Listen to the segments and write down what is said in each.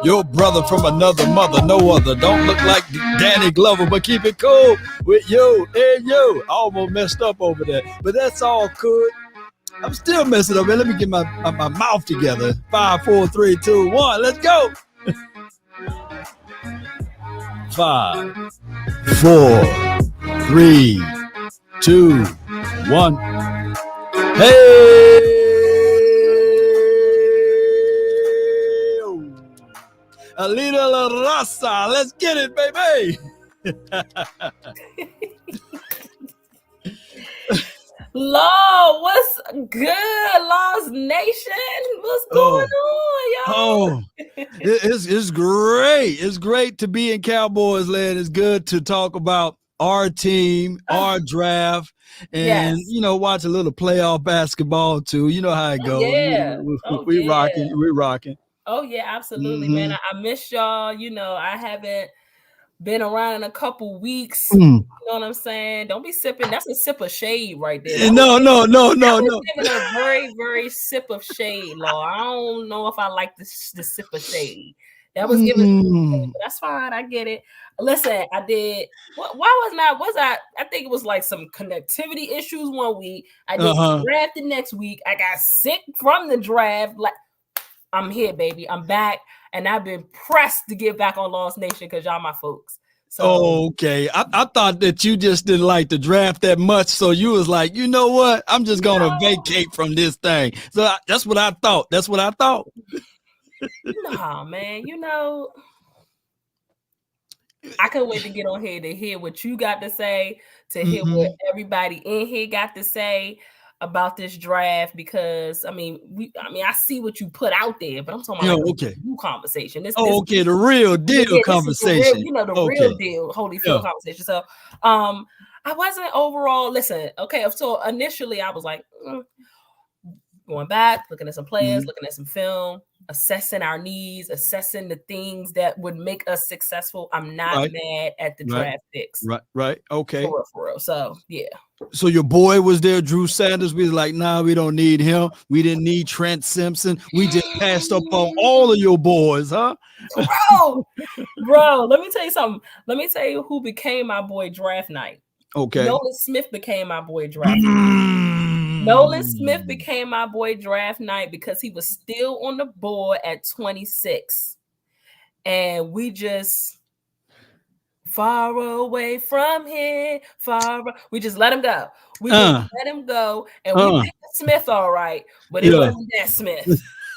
Your brother from another mother, no other. Don't look like Danny Glover, but keep it cool with you and you. I almost messed up over there, but that's all good. I'm still messing up, man. Let me get my mouth together. 5, 4, 3, 2, 1. Let's go. 5, 4, 3, 2, 1. Hey! A little raza. Let's get it, baby. Lord, what's good, Lost Nation? What's going on, y'all? Oh, it's great. It's great to be in Cowboys land. It's good to talk about our team, our draft, and watch a little playoff basketball too. You know how it goes. Yeah. We rocking. We're rocking. Oh yeah, absolutely, man. I miss y'all. I haven't been around in a couple weeks. You know what I'm saying? Don't be sipping. That's a sip of shade right there. No. Giving a very, very sip of shade, Law. I don't know if I like the sip of shade. That was given. But that's fine. I get it. Listen, I did. I think it was like some connectivity issues one week. I did the draft the next week. I got sick from the draft. Like, I'm here, baby. I'm back. And I've been pressed to get back on Lost Nation because y'all my folks. So, okay. I thought that you just didn't like the draft that much. So you was like, you know what? I'm just going to vacate from this thing. So that's what I thought. Nah, man. I couldn't wait to get on here to hear what you got to say, to hear what everybody in here got to say about this draft, because I see what you put out there, but I'm talking about new conversation. The real deal conversation. The real deal, Holyfield conversation. So I wasn't overall, listen, so initially I was like, going back, looking at some players, looking at some film, assessing our needs, assessing the things that would make us successful. I'm not mad at the draft picks. Right. Okay. For real. So, yeah. So your boy was there, Drew Sanders. We was like, nah, we don't need him. We didn't need Trent Simpson. We just passed up on all of your boys, huh? Bro, let me tell you something. Let me tell you who became my boy draft night. Okay. Nolan Smith became my boy draft night. Nolan Smith became my boy draft night because he was still on the board at 26. And we just far away from here, we just let him go. We just let him go. And we picked Smith all right, but it wasn't that Smith.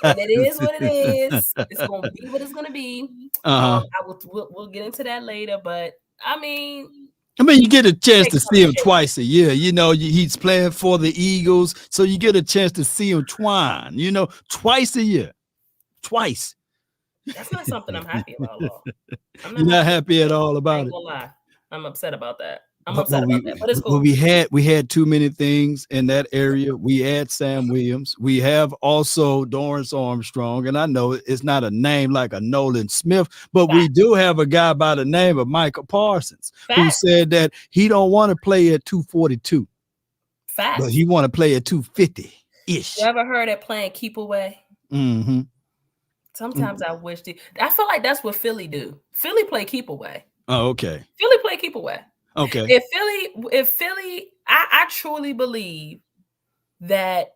And it is what it is. It's going to be what it's going to be. We'll get into that later, but you get a chance to see him twice a year. He's playing for the Eagles, so you get a chance to see him twice a year. Twice. That's not something I'm happy about, Law. You're not happy at all about it. I ain't gonna lie. I'm upset about that. But it's cool. We had too many things in that area. We had Sam Williams. We have also Dorrance Armstrong, and I know it's not a name like a Nolan Smith, but we do have a guy by the name of Micah Parsons who said that he don't want to play at 242. But he want to play at 250-ish. You ever heard of playing keep away? Mm-hmm. Sometimes I wish I feel like that's what Philly do. Philly play keep away. Oh, okay. Philly play keep away. Okay. If Philly, I truly believe that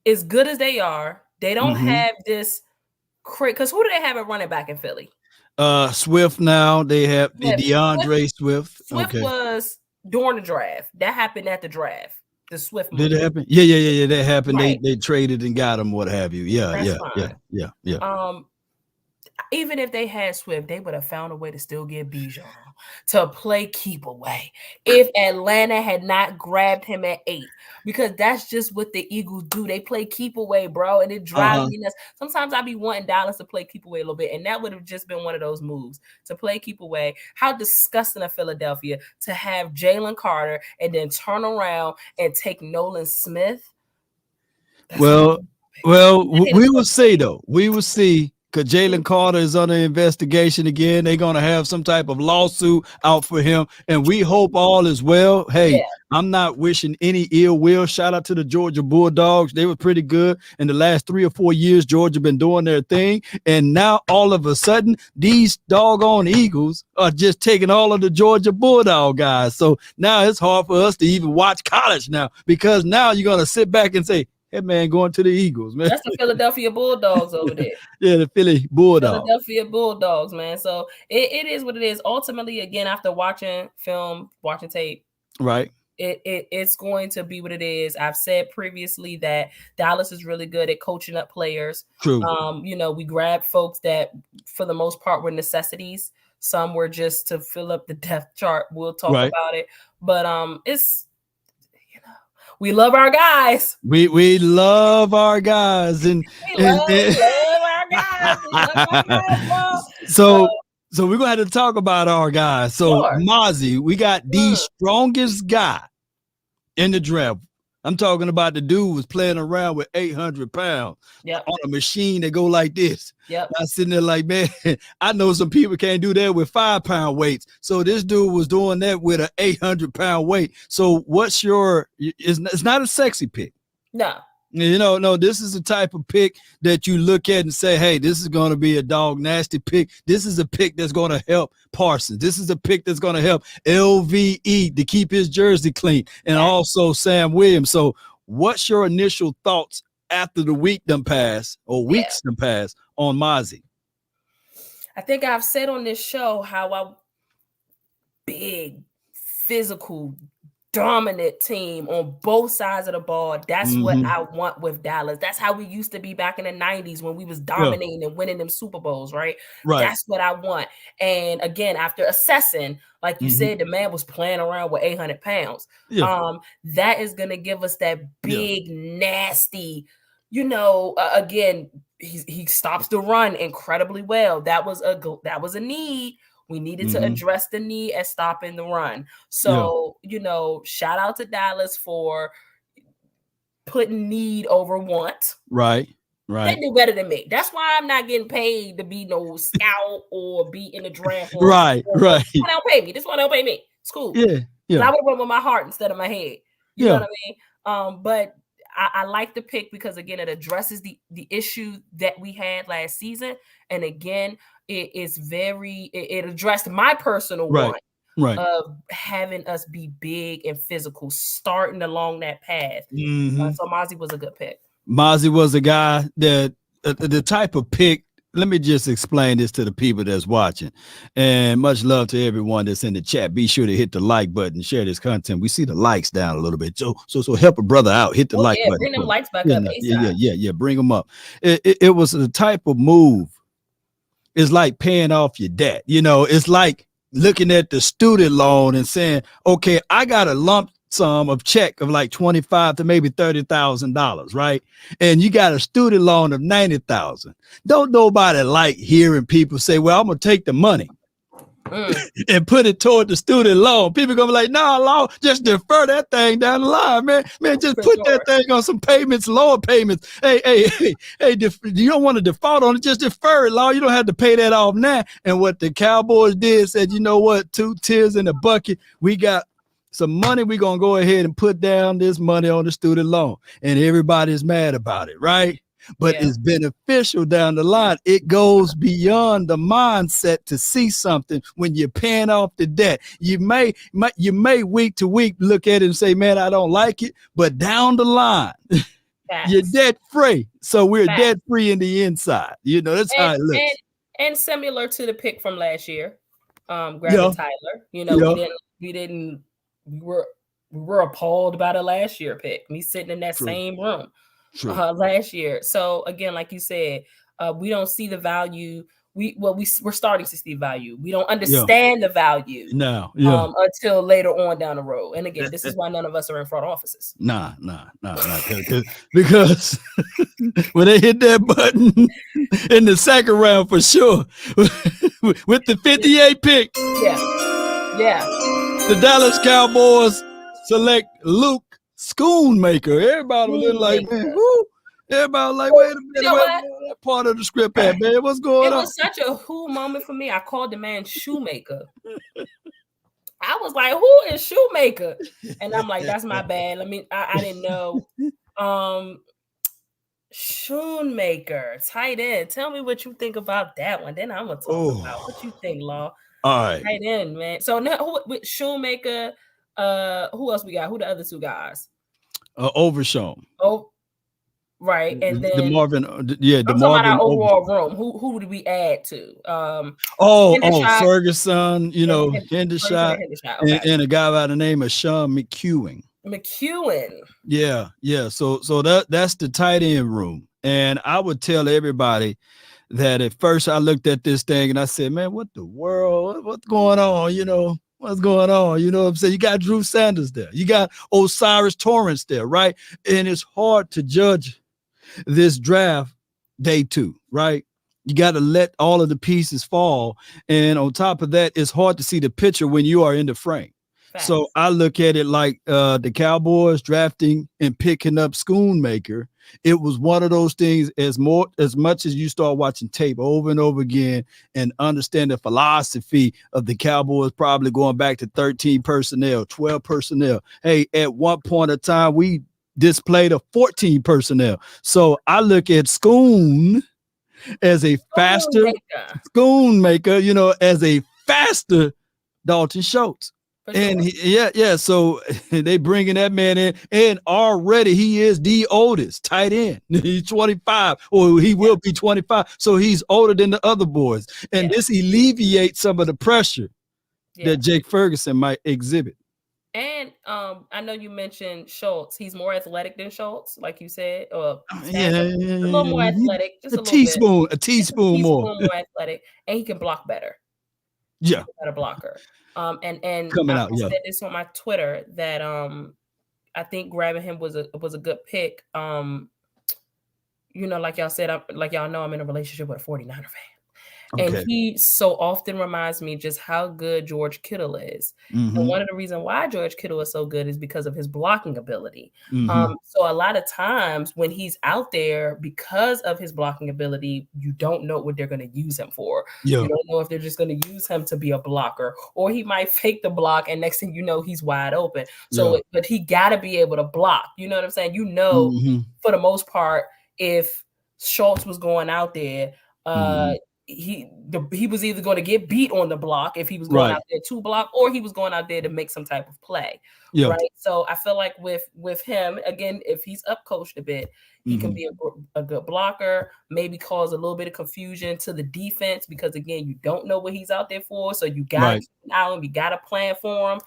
as good as they are, they don't have this because who do they have at running back in Philly? Swift now. They have DeAndre Swift. Swift was during the draft. That happened at the draft. The Swift move. Did it happen? Yeah. That happened. Right. They traded and got him, what have you. Yeah. Even if they had Swift, they would have found a way to still get Bijan to play keep away if Atlanta had not grabbed him at 8, because that's just what the Eagles do. They play keep away, bro, and it drives me nuts. Sometimes I be wanting Dallas to play keep away a little bit, and that would have just been one of those moves to play keep away. How disgusting of Philadelphia to have Jalen Carter and then turn around and take Nolan Smith. Well, we will see though. We will see. Because Jalen Carter is under investigation again. They're going to have some type of lawsuit out for him. And we hope all is well. Hey, I'm not wishing any ill will. Shout out to the Georgia Bulldogs. They were pretty good in the last 3 or 4 years. Georgia been doing their thing. And now all of a sudden, these doggone Eagles are just taking all of the Georgia Bulldog guys. So now it's hard for us to even watch college now, because now you're going to sit back and say, hey, man, going to the Eagles, man. That's the Philadelphia Bulldogs over there. Yeah, the Philly Bulldogs. Philadelphia Bulldogs, man. So it is what it is. Ultimately, again, after watching film, watching tape, right, it's going to be what it is. I've said previously that Dallas is really good at coaching up players. True. We grabbed folks that, for the most part, were necessities. Some were just to fill up the depth chart. We'll talk about it. But it's, we love our guys. We love our guys, and we love our guys. We love our guys. So we're gonna have to talk about our guys. So Mazi, we got the strongest guy in the draft. I'm talking about the dude was playing around with 800 pounds on a machine that go like this. Yep. I was sitting there like, man, I know some people can't do that with 5-pound weights. So this dude was doing that with an 800-pound weight. So what's your? It's not a sexy pick. No. No, this is the type of pick that you look at and say, hey, this is going to be a dog nasty pick. This is a pick that's going to help Parsons. This is a pick that's going to help LVE to keep his jersey clean, and also Sam Williams. So what's your initial thoughts after the week done pass, or weeks done pass, on Mazi? I think I've said on this show how I big, physical, dominant team on both sides of the ball. That's what I want with Dallas. That's how we used to be back in the 90s when we was dominating and winning them Super Bowls, right? That's what I want. And again, after assessing, like you said, the man was playing around with 800 pounds. That is going to give us that big, nasty, again, he stops the run incredibly well. That was a need. We needed to address the need at stopping the run. So, shout out to Dallas for putting need over want. Right. They do better than me. That's why I'm not getting paid to be no scout or be in the draft. Right. This one don't pay me. This one don't pay me. It's cool. Yeah. I would have run with my heart instead of my head. You know what I mean? But I like the pick because, again, it addresses the issue that we had last season. And again, it addressed my personal want of having us be big and physical, starting along that path. So Mazi was a good pick. Mazi was a guy that the type of pick. Let me just explain this to the people that's watching, and much love to everyone that's in the chat. Be sure to hit the like button, share this content. We see the likes down a little bit, so help a brother out. Hit the like button. Bring them likes back up. Yeah. Bring them up. It was the type of move. It's like paying off your debt. It's like looking at the student loan and saying, okay, I got a lump sum of check of like $25,000 to maybe $30,000, right? And you got a student loan of $90,000. Don't nobody like hearing people say, well, I'm gonna take the money and put it toward the student loan. People gonna be like, no, law, just defer that thing down the line, man. Just put that thing on some payments, lower payments. Hey, you don't want to default on it, just defer it, law. You don't have to pay that off now. And what the Cowboys did, said, you know what, 2 tears in the bucket. We got some money. We're gonna go ahead and put down this money on the student loan. And everybody's mad about it, right? But it's beneficial down the line. It goes beyond the mindset to see something when you're paying off the debt. You may week to week look at it and say, man, I don't like it. But down the line, you're debt free. So we're debt free in the inside. That's how it looks. And similar to the pick from last year, grabbing Tyler. We were appalled about a last year pick. Me sitting in that same room. Last year. So again, like you said, we don't see the value. We're starting to see value. We don't understand the value until later on down the road. And again, this is why none of us are in front offices. Nah. Because when they hit that button in the second round, for sure, with the 58 pick, the Dallas Cowboys select Luke Schoonmaker. Everybody was like, man, who? Everybody was like, wait a minute, where that part of the script at, man? What's going on? It was such a who moment for me. I called the man Shoemaker. I was like, who is Schoonmaker? And I'm like, that's my bad. I didn't know. Schoonmaker, tight end. Tell me what you think about that one. Then I'm gonna talk about what you think, Law. All right. Tight end, man. So now with Schoonmaker, who else we got? Who the other two guys? Overshown. Oh, right. And then DeMarvion, I'm talking about our overall room. Who did we add to? Ferguson, Hendershot, okay. and a guy by the name of Sean McEwen. Yeah. So that's the tight end room. And I would tell everybody that at first I looked at this thing and I said, man, what the world? What's going on? What's going on? You know what I'm saying? You got Drew Sanders there. You got Osiris Torrance there, right? And it's hard to judge this draft day 2, right? You got to let all of the pieces fall. And on top of that, it's hard to see the picture when you are in the frame. Facts. So I look at it like the Cowboys drafting and picking up Schoonmaker. It was one of those things as much as you start watching tape over and over again and understand the philosophy of the Cowboys, probably going back to 13 personnel, 12 personnel. Hey, at one point of time, we displayed a 14 personnel. So I look at Schoon as a faster Schoonmaker, as a faster Dalton Schultz. And so they bringing that man in, and already he is the oldest tight end. He's 25, or he will be 25. So he's older than the other boys. And this alleviates some of the pressure that Jake Ferguson might exhibit. And I know you mentioned Schultz. He's more athletic than Schultz, like you said. A little more athletic, just a teaspoon more athletic, and he can block better. Yeah, better blocker. And coming I out, said this on my Twitter that I think grabbing him was a good pick. Like y'all said, like y'all know, I'm in a relationship with a 49er fan. Okay. And he so often reminds me just how good George Kittle is. Mm-hmm. And one of the reasons why George Kittle is so good is because of his blocking ability. Mm-hmm. So a lot of times when he's out there, because of his blocking ability, you don't know what they're going to use him for. Yeah. You don't know if they're just going to use him to be a blocker, or he might fake the block and next thing you know, he's wide open. So, but he got to be able to block. You know what I'm saying? Mm-hmm. For the most part, if Schultz was going out there, he was either going to get beat on the block if he was going out there to block, or he was going out there to make some type of play. Yeah. Right. So I feel like with him, again, if he's up coached a bit, he can be a good blocker, maybe cause a little bit of confusion to the defense, because again, you don't know what he's out there for. So you got to keep an eye on him. You got to plan for him,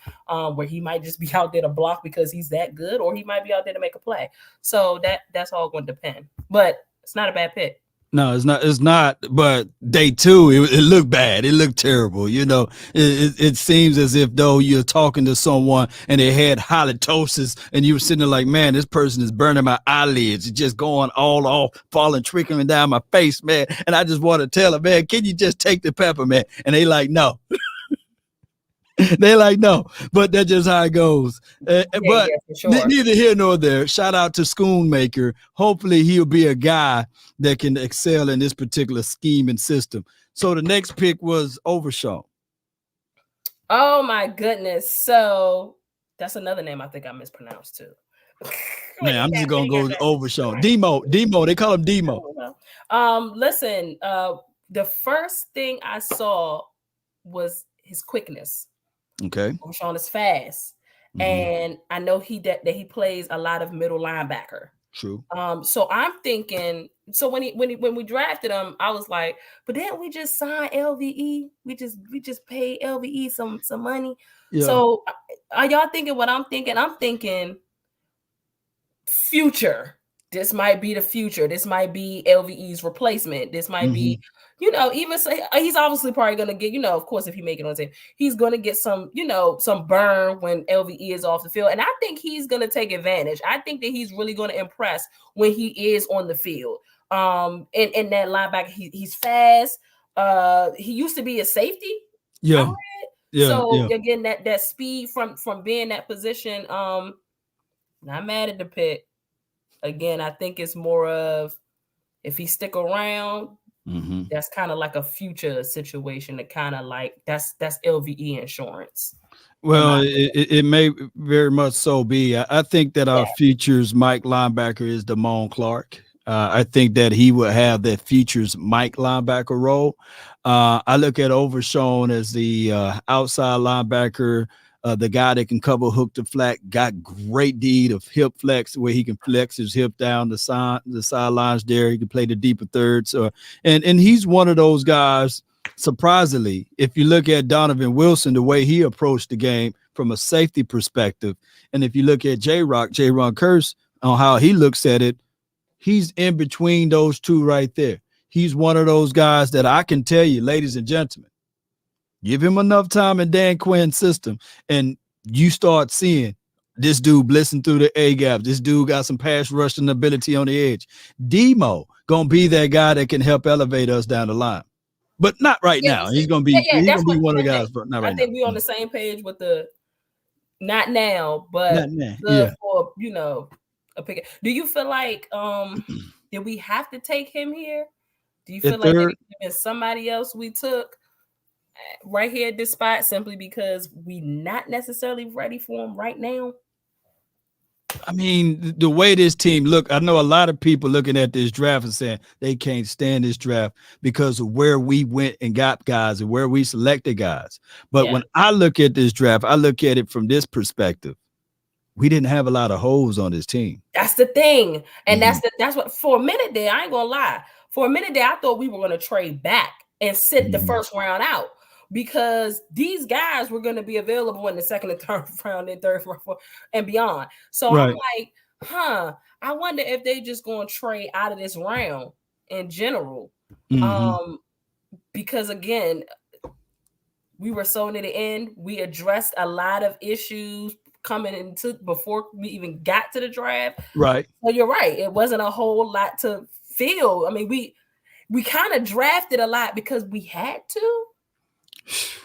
where he might just be out there to block because he's that good, or he might be out there to make a play. So that's all going to depend, but it's not a bad pick. No, it's not. But day 2, it looked bad. It looked terrible. It seems as if though you're talking to someone and they had halitosis and you were sitting there like, man, this person is burning my eyelids. It's just going all off, falling, trickling down my face, man. And I just want to tell them, man, can you just take the peppermint? And they like, no. They like, no, but that's just how it goes. But sure. Neither here nor there. Shout out to Schoonmaker. Hopefully he'll be a guy that can excel in this particular scheme and system. So the next pick was Overshown. Oh my goodness. So that's another name I think I mispronounced too. Man, I'm just gonna go with Overshown. Demo. They call him Demo. Listen, the first thing I saw was his quickness. Okay. Overshown is fast. Mm-hmm. And I know that he plays a lot of middle linebacker. True. So I'm thinking, so when we drafted him, I was like, but didn't we just sign LVE? We just paid LVE some money. Yeah. So are y'all thinking what I'm thinking? I'm thinking future. This might be the future. This might be LVE's replacement. This might be, even say he's obviously probably going to get, of course, if he make it on team, he's going to get some, some burn when LVE is off the field. And I think he's going to take advantage. I think that he's really going to impress when he is on the field. In that linebacker, he's fast. He used to be a safety. Yeah. Again, that speed from being that position, not mad at the pick. Again, I think it's more of if he stick around, That's kind of like a future situation. That kind of like that's LVE insurance. Well, it may very much so be. I think that our futures Mike linebacker is Damone Clark. I think that he will have that futures Mike linebacker role. I look at Overshown as the outside linebacker, the guy that can cover hook to flat, got great deed of hip flex where he can flex his hip down the sidelines there. He can play the deeper thirds. And he's one of those guys. Surprisingly, if you look at Donovan Wilson, the way he approached the game from a safety perspective, and if you look at J-Ron Curse on how he looks at it, he's in between those two right there. He's one of those guys that I can tell you, ladies and gentlemen, give him enough time in Dan Quinn's system, and you start seeing this dude blitzing through the A-gap. This dude got some pass rushing ability on the edge. Demo gonna be that guy that can help elevate us down the line. But not right now. He's gonna be one of the guys. But not right now. I think we're on the same page with the not now, but for a pick. Do you feel like did we have to take him here? Do you feel like there's somebody else we took right here at this spot simply because we not necessarily ready for him right now? I mean, the way this team look, I know a lot of people looking at this draft and saying they can't stand this draft because of where we went and got guys and where we selected guys. But when I look at this draft, I look at it from this perspective. We didn't have a lot of holes on this team. That's the thing. And that's what for a minute there, I ain't gonna lie. For a minute there, I thought we were gonna trade back and sit the first round out. Because these guys were going to be available in the second and third round and third, fourth, and beyond. So I'm like, I wonder if they just going to trade out of this round in general. Because again, we were so near the end. We addressed a lot of issues coming into before we even got to the draft. Right. So you're right. It wasn't a whole lot to feel. I mean, we kind of drafted a lot because we had to.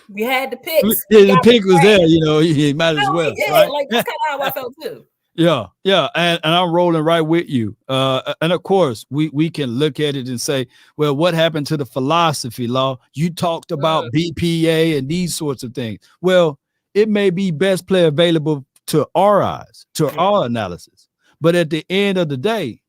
We had the picks. The pick was there, you might as well. Right? Like that's kind of how I felt too. Yeah, and I'm rolling right with you. And of course, we can look at it and say, well, what happened to the philosophy law? You talked about BPA and these sorts of things. Well, it may be best player available to our eyes, to our analysis. But at the end of the day,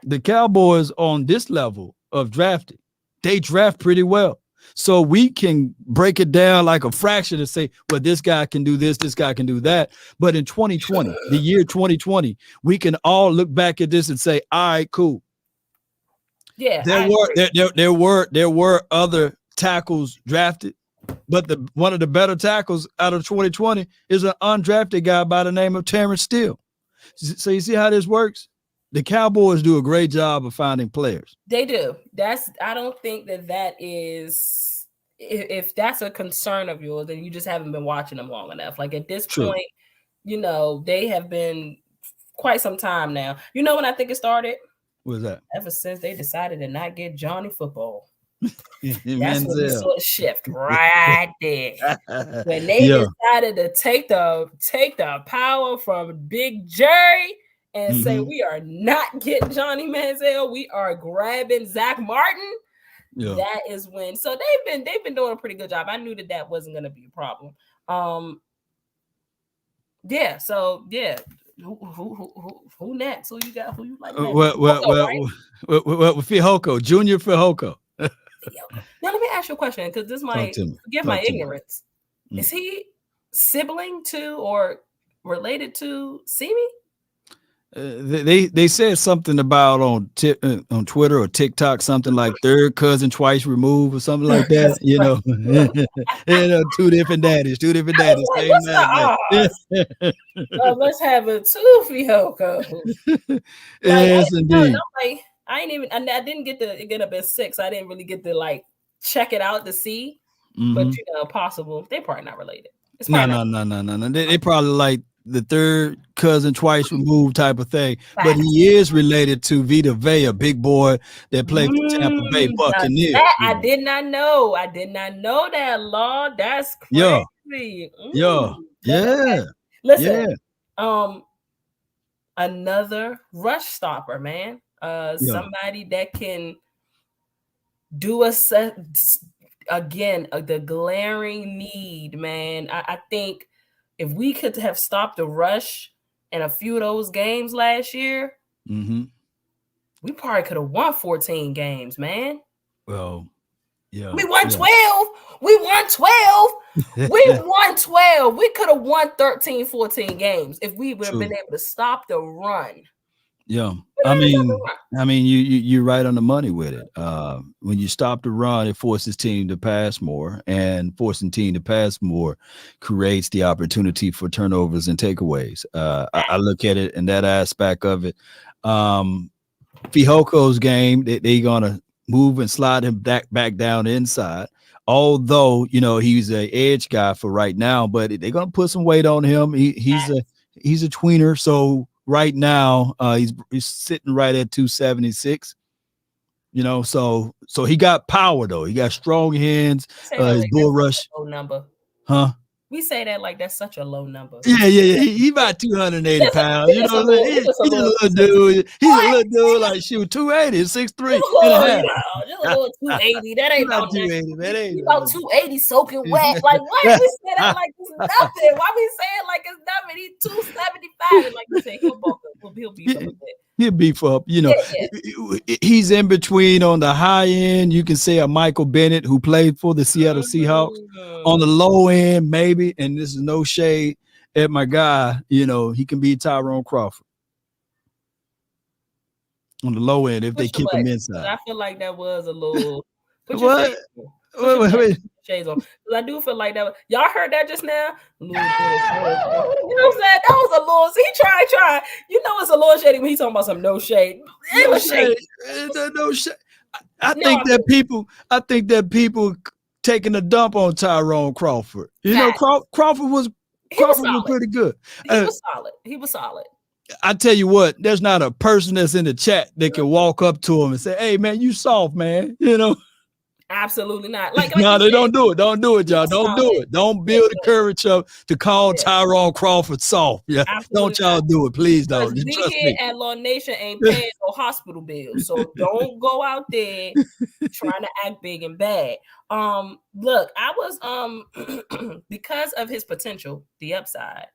the Cowboys on this level of drafting, they draft pretty well. So we can break it down like a fraction and say, well, this guy can do this guy can do that. But in 2020, the year 2020, we can all look back at this and say, all right, cool. Yeah. There were other tackles drafted, but one of the better tackles out of 2020 is an undrafted guy by the name of Terrence Steele. So you see how this works? The Cowboys do a great job of finding players. They do. I don't think that is, if that's a concern of yours, then you just haven't been watching them long enough. Like at this point, they have been quite some time now. You know when I think it started? What was that? Ever since they decided to not get Johnny football. That's when we saw a shift right there. When they decided to take the power from Big Jerry and say we are not getting Johnny Manziel, we are grabbing Zach Martin. Yeah. That is when. So they've been doing a pretty good job. I knew that wasn't going to be a problem. Yeah. So yeah. Who next? Who you got? Who you like? Well, Fihoko, Junior Fihoko. Now let me ask you a question because this might forgive my ignorance. Is he sibling to or related to Simi? They said something about on Twitter or TikTok, something like third cousin twice removed or something like that. Two different daddies. Let's have a two Fihoko. Yes, indeed. I didn't get to get up at 6. I didn't really get to check it out to see, but possible. They're probably not related. No. They probably like the third cousin twice removed type of thing, but he is related to Vita Vea, a big boy that played for Tampa Bay Buccaneers. I did not know. I did not know that, Lord. That's crazy. Yeah. Listen, another rush stopper, man. Somebody that can do a set again. The glaring need, man. I think if we could have stopped the rush in a few of those games last year, we probably could have won 14 games, man. Well, yeah. We won 12. We won 12. We won 12. We could have won 13, 14 games if we would have been able to stop the run. Yeah. I mean, you're right on the money with it. When you stop the run, it forces team to pass more, and forcing team to pass more creates the opportunity for turnovers and takeaways. I look at it in that aspect of it. Fijoko's game, they're gonna move and slide him back down inside. Although, you know, he's an edge guy for right now, but they're gonna put some weight on him. He's a tweener, so right now he's sitting right at 276. You know, so he got power though. He got strong hands. His bull rush number, huh? We say that like that's such a low number. Yeah. He about 280 pounds. You know, he's a little dude. He's a little dude, like shoot, 280, 6'3", and a half. Just a little 280. That ain't about 280. That ain't about 280 soaking wet. Like what? We say that like it's nothing. Why we say it like it's nothing? He's 275. And like you say, he'll bulk up. He'll beef up a bit. He'll beef up, you know. Yeah. He's in between. On the high end, you can say a Michael Bennett who played for the Seattle Seahawks. On the low end, maybe, and this is no shade at my guy, you know, he can be Tyrone Crawford. On the low end, if they keep him inside. I feel like that was a little. What? Wait. Shades on. Because I do feel like that. Y'all heard that just now? You know what I'm saying? That was a little. See, he tried. You know it's a little shady when he's talking about some no shade. No shade. No shade. I think that people taking a dump on Tyrone Crawford. You know, Crawford was pretty good. He was solid. I tell you what, there's not a person that's in the chat that can walk up to him and say, "Hey, man, you soft, man." You know. Absolutely not. Like no, they don't do it. Don't do it, y'all. Don't do it. Don't build the courage up to call Tyrone Crawford soft. Yeah, don't y'all do it, please. Don't. We here at Law Nation ain't paying no hospital bills, so don't go out there trying to act big and bad. Look, I was because of his potential, the upside.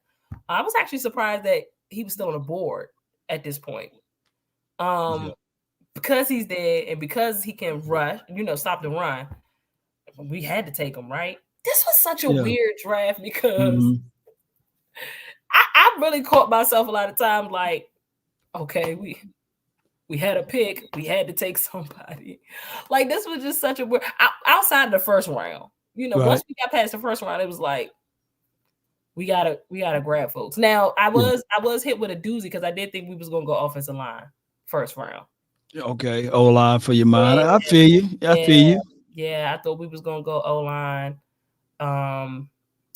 I was actually surprised that he was still on the board at this point. Because he's there and because he can rush, you know, stop the run, we had to take him, right? This was such a weird draft because I really caught myself a lot of times like, okay, we had a pick, we had to take somebody. Like this was just such a weird outside the first round. You know, once we got past the first round, it was like we gotta grab folks. Now I was hit with a doozy because I did think we was gonna go offensive line first round. Okay, O-line for your mind. I feel you. I feel you. Yeah, I thought we was gonna go O-line.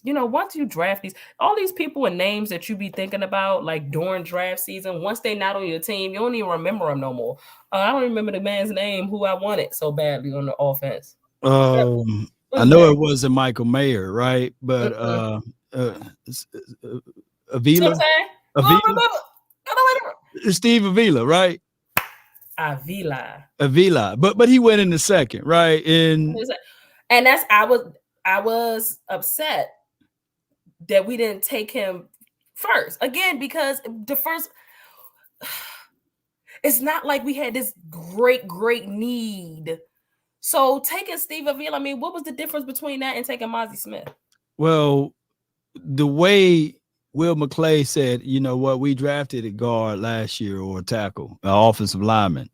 You know, once you draft all these people and names that you be thinking about, like during draft season, once they not on your team, you don't even remember them no more. I don't remember the man's name who I wanted so badly on the offense. I know it wasn't Michael Mayer, right? But Avila. Steve Avila, right? Avila, but he went in the second, right? And that's I was upset that we didn't take him first again because the first. It's not like we had this great need. So taking Steve Avila, I mean, what was the difference between that and taking Mazi Smith? Well, the way Will McClay said, you know what, we drafted a guard last year or a tackle, an offensive lineman.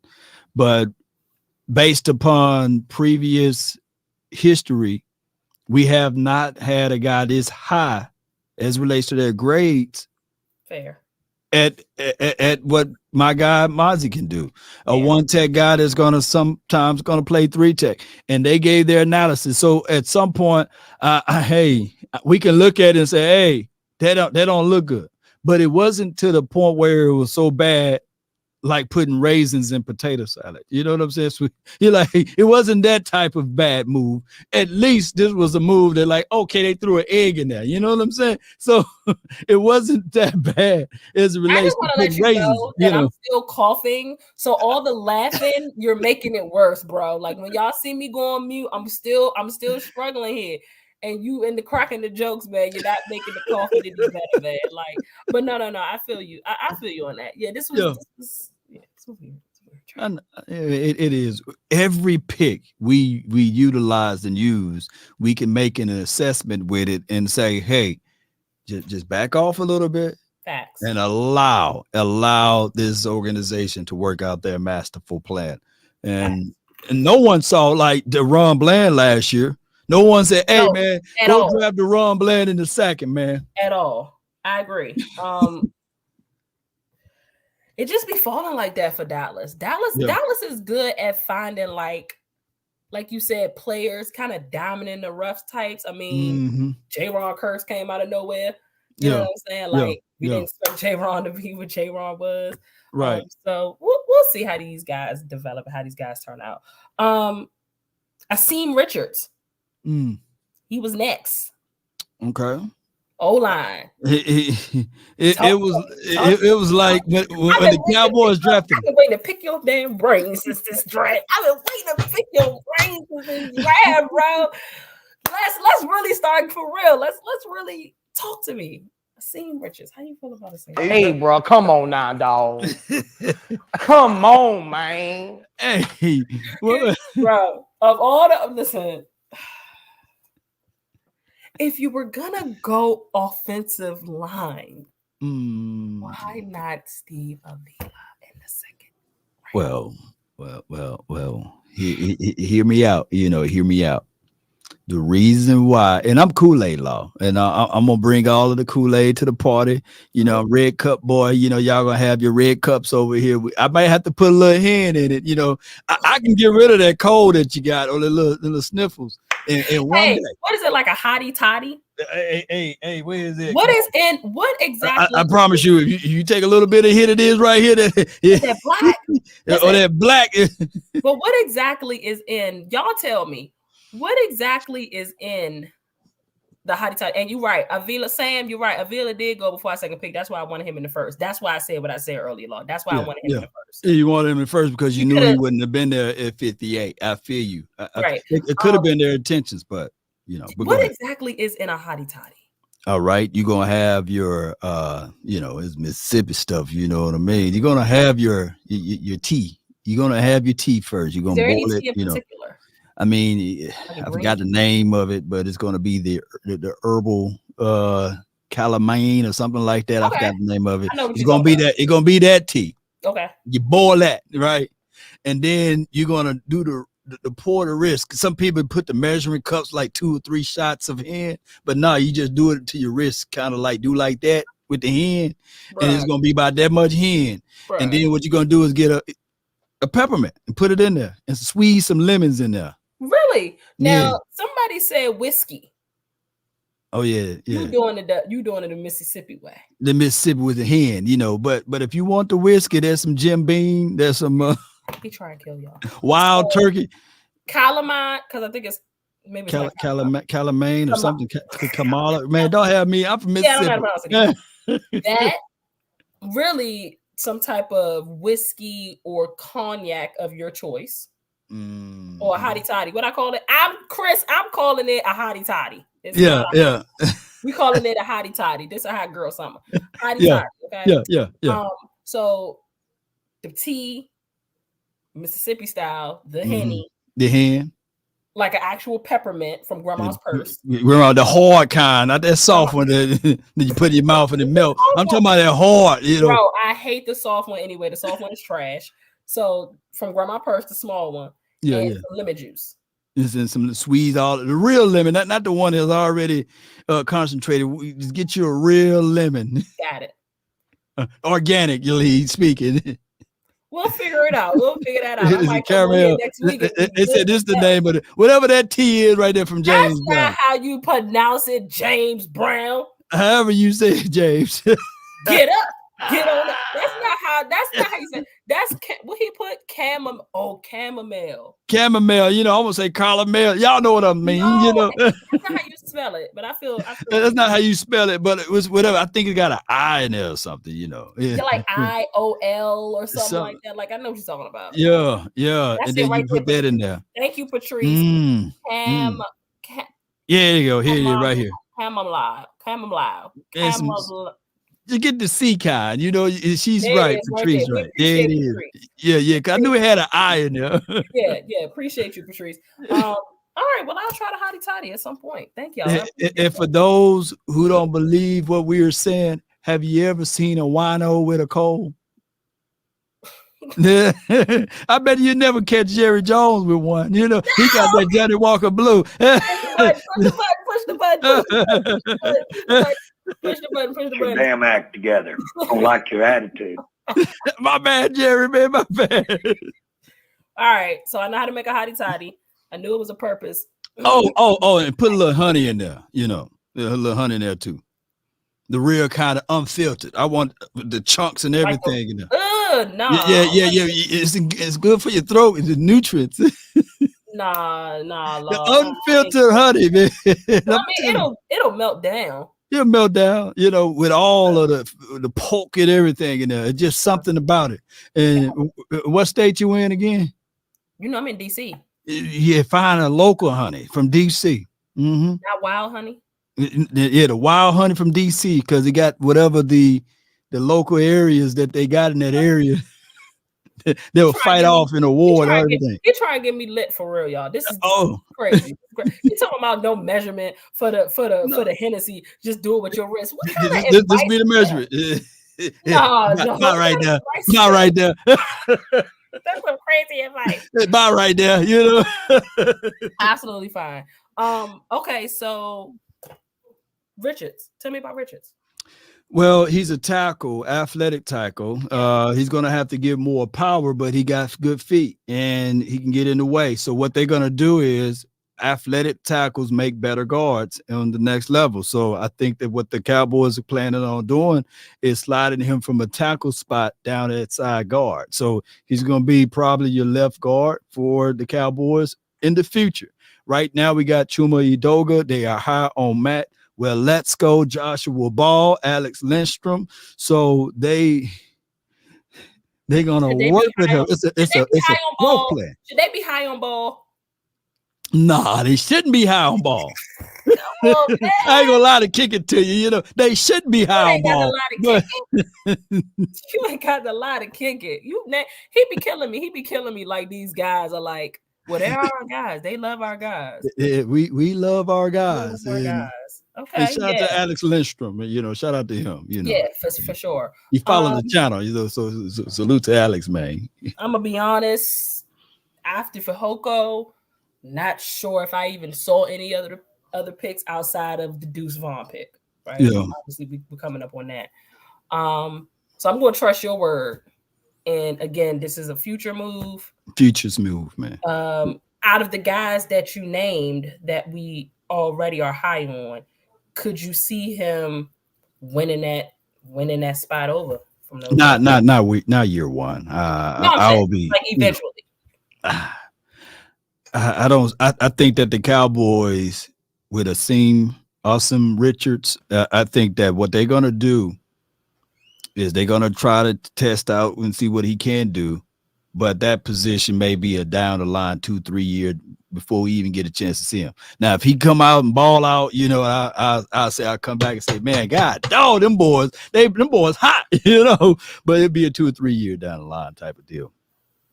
But based upon previous history, we have not had a guy this high as relates to their grades. Fair. At what my guy Mazi can do. A one-tech guy that's sometimes gonna play three-tech. And they gave their analysis. So at some point, hey, we can look at it and say, hey, that don't look good. But it wasn't to the point where it was so bad like putting raisins in potato salad. You know what I'm saying? So you're like, it wasn't that type of bad move. At least this was a move that like, okay, they threw an egg in there. You know what I'm saying? So it wasn't that bad as it I relates just to want to let putting you raisins. know that I'm still coughing. So all the laughing, you're making it worse, bro. Like when y'all see me go on mute, I'm still struggling here. And you in the cracking the jokes, man. You're not making the coughing any better, man. Like, but no. I feel you. I feel you on that. Yeah, this was weird. It is. Every pick we utilize and use, we can make an assessment with it and say, hey, just back off a little bit. Facts. And allow this organization to work out their masterful plan. And no one saw like DeRon Bland last year. No one said, hey, man, go grab DeRon Bland in the second, man. At all. I agree. It just be falling like that for Dallas. Dallas is good at finding like you said, players kind of dominant the rough types. I mean, J-Ron Curse came out of nowhere. You know what I'm saying? Like we didn't expect J-Ron to be what J-Ron was. Right. So we'll see how these guys develop and how these guys turn out. Asim Richards. He was next. Okay. O-line. It was like when the Cowboys drafted. I've been waiting to pick your damn brains since this draft. I've been waiting to pick your brains since this draft, bro. Let's really start for real. Let's really talk to me. Asim Richards, how you feel about Asim? Hey, bro, come on now, dog. Come on, man. Hey, bro. Of all the listen. If you were gonna go offensive line, why not Steve Avila in the second? Right? Well. Hear me out. Hear me out. The reason why, and I'm Kool-Aid Law, and I'm gonna bring all of the Kool-Aid to the party. Red cup boy. Y'all gonna have your red cups over here. I might have to put a little hand in it. I can get rid of that cold that you got or the little sniffles. In one day. What is it, like a Hotty Toddy? Hey, where is it? What exactly? I promise you, if you take a little bit of hit of this right here, that black or that black. But what exactly is in? Y'all tell me. What exactly is in the Hotty Toddy? And you're right, Avila. Sam, you're right. Avila did go before our second pick. That's why I wanted him in the first. That's why I said what I said earlier, Lord. That's why I wanted him in the first. You wanted him in first because you knew he wouldn't have been there at 58. I feel you. Right. It could have been their intentions, but what exactly is in a Hotty Toddy? All right, you're gonna have your it's Mississippi stuff, you know what I mean? You're gonna have your tea. You're gonna have your tea first. You're gonna boil it, particular? I mean, I forgot the name of it, but it's going to be the herbal calamine or something like that. Okay. I forgot the name of it. It's going to be that. It's going to be that tea. Okay. You boil that, right? And then you're going to do the pour the wrist. Some people put the measuring cups like 2 or 3 shots of hen, but no, you just do it to your wrist, kind of like do like that with the hen, and it's going to be about that much hen. And then what you're going to do is get a peppermint and put it in there and squeeze some lemons in there. Really? Now, somebody said whiskey. Oh yeah. You doing it the Mississippi way. The Mississippi with the hen, but if you want the whiskey, there's some Jim Beam, there's some he trying to kill y'all. Wild turkey. Calamine, because I think it's maybe Calamine or something. Kamala. Man, don't have me. I'm from Mississippi. Yeah, that really some type of whiskey or cognac of your choice. Or a Hotty Toddy. What I call it? I'm Chris. I'm calling it a Hotty Toddy. Yeah. We calling it a Hotty Toddy. This a hot girl summer. Hotty Toddy. Okay. Yeah. So the tea, Mississippi style, the henny, the hen, like an actual peppermint from Grandma's purse. We're on the hard kind, not that soft one that you put in your mouth and it melt. I'm talking about that hard. Bro, I hate the soft one anyway. The soft one is trash. So from Grandma's purse, the small one. Some lemon juice. And some squeeze all the real lemon, not the one that's already concentrated. Just get you a real lemon. Got it. Organically speaking. We'll figure it out. We'll figure that out. I might caramel. Next week. It said this is the name of it. Whatever that tea is right there from James Brown. That's not how you pronounce it, James Brown. However you say it, James. Get up. Get on it. That's not how you say it. That's what he put. Chamomile. Chamomile, you know, I almost say caramel. Y'all know what I mean, No, you know. that's not how you spell it, but I feel That's not how you spell it, but it was whatever. I think it got an I in there or something, you know. Yeah, like IOL or something like that. Like I know what you're talking about. Yeah. That's And then right you put that in there. Thank you, Patrice. Yeah, here you go. Here it is, right here. Chamomile. You get the C kind, you know. She's there right, is, Patrice, right. right. There it is. Yeah. Cause I knew it had an I in there. yeah. Appreciate you, Patrice. All right, well, I'll try to Hotty Toddy at some point. Thank y'all. And for those who don't believe what we were saying, have you ever seen a wino with a cold? I bet you never catch Jerry Jones with one. You know, he got that Johnny Walker blue. Push the button. Push the button. Get your damn act together. I don't like your attitude. My bad, Jerry, man. My bad. All right. So I know how to make a Hotty Toddy. I knew it was a purpose. Oh, and put a little honey in there, you know. A little honey in there too. The real kind of unfiltered. I want the chunks and everything in there. No. Yeah. It's good for your throat. The nutrients. Nah. The unfiltered honey, man. I mean, it'll melt down. It'll melt down, you know, with all of the pork and everything in there. It's just something about it. And what state you in again? You know, I'm in DC. Yeah, find a local honey from DC. Mm-hmm. Not wild honey. Yeah, the wild honey from DC, because it got whatever the local areas that they got in that area. They'll fight off in a war and everything. You're trying to get me lit for real, y'all. This is crazy. You talking about no measurement for the Hennessy? Just do it with your wrist. What kind of this be the measurement. Not right there. Not right there. That's some crazy advice. About right there, you know. Absolutely fine. Okay, so Richards. Tell me about Richards. Well, he's a tackle, athletic tackle. He's going to have to get more power, but he got good feet and he can get in the way. So what they're going to do is athletic tackles make better guards on the next level. So I think that what the Cowboys are planning on doing is sliding him from a tackle spot down at side guard. So he's going to be probably your left guard for the Cowboys in the future. Right now we got Chuma Edoga. They are high on Matt. Well, let's go Joshua Ball, Alex Lindstrom. So they're gonna work with him. It's a growth plan. Should they be high on Ball? Nah, they shouldn't be high on Ball. I ain't gonna lie to kick it to you. You know, they should be high on Ball. You ain't got a lot of kick it. He be killing me. He be killing me like these guys are like, well, they're our guys. They love our guys. Yeah, we love our guys. Okay. And shout out to Alex Lindstrom, you know, shout out to him, you know. Yeah, for sure. He followed the channel, you know, so salute to Alex, man. I'm gonna be honest, after Fehoko, not sure if I even saw any other picks outside of the Deuce Vaughn pick, right? Yeah. Obviously, we're coming up on that. So I'm gonna trust your word. And again, this is a future move. Futures move, man. Out of the guys that you named that we already are high on, could you see him winning that spot over from those? Not year one. I will be like eventually. I think that the Cowboys with Awesome Richards, I think that what they're gonna do is they're gonna try to test out and see what he can do, but that position may be a down the line 2-3 year before we even get a chance to see him. Now, if he come out and ball out, you know, I'll say I'll come back and say, man, God, dog, them boys hot, you know. But it'd be a 2 or 3 year down the line type of deal.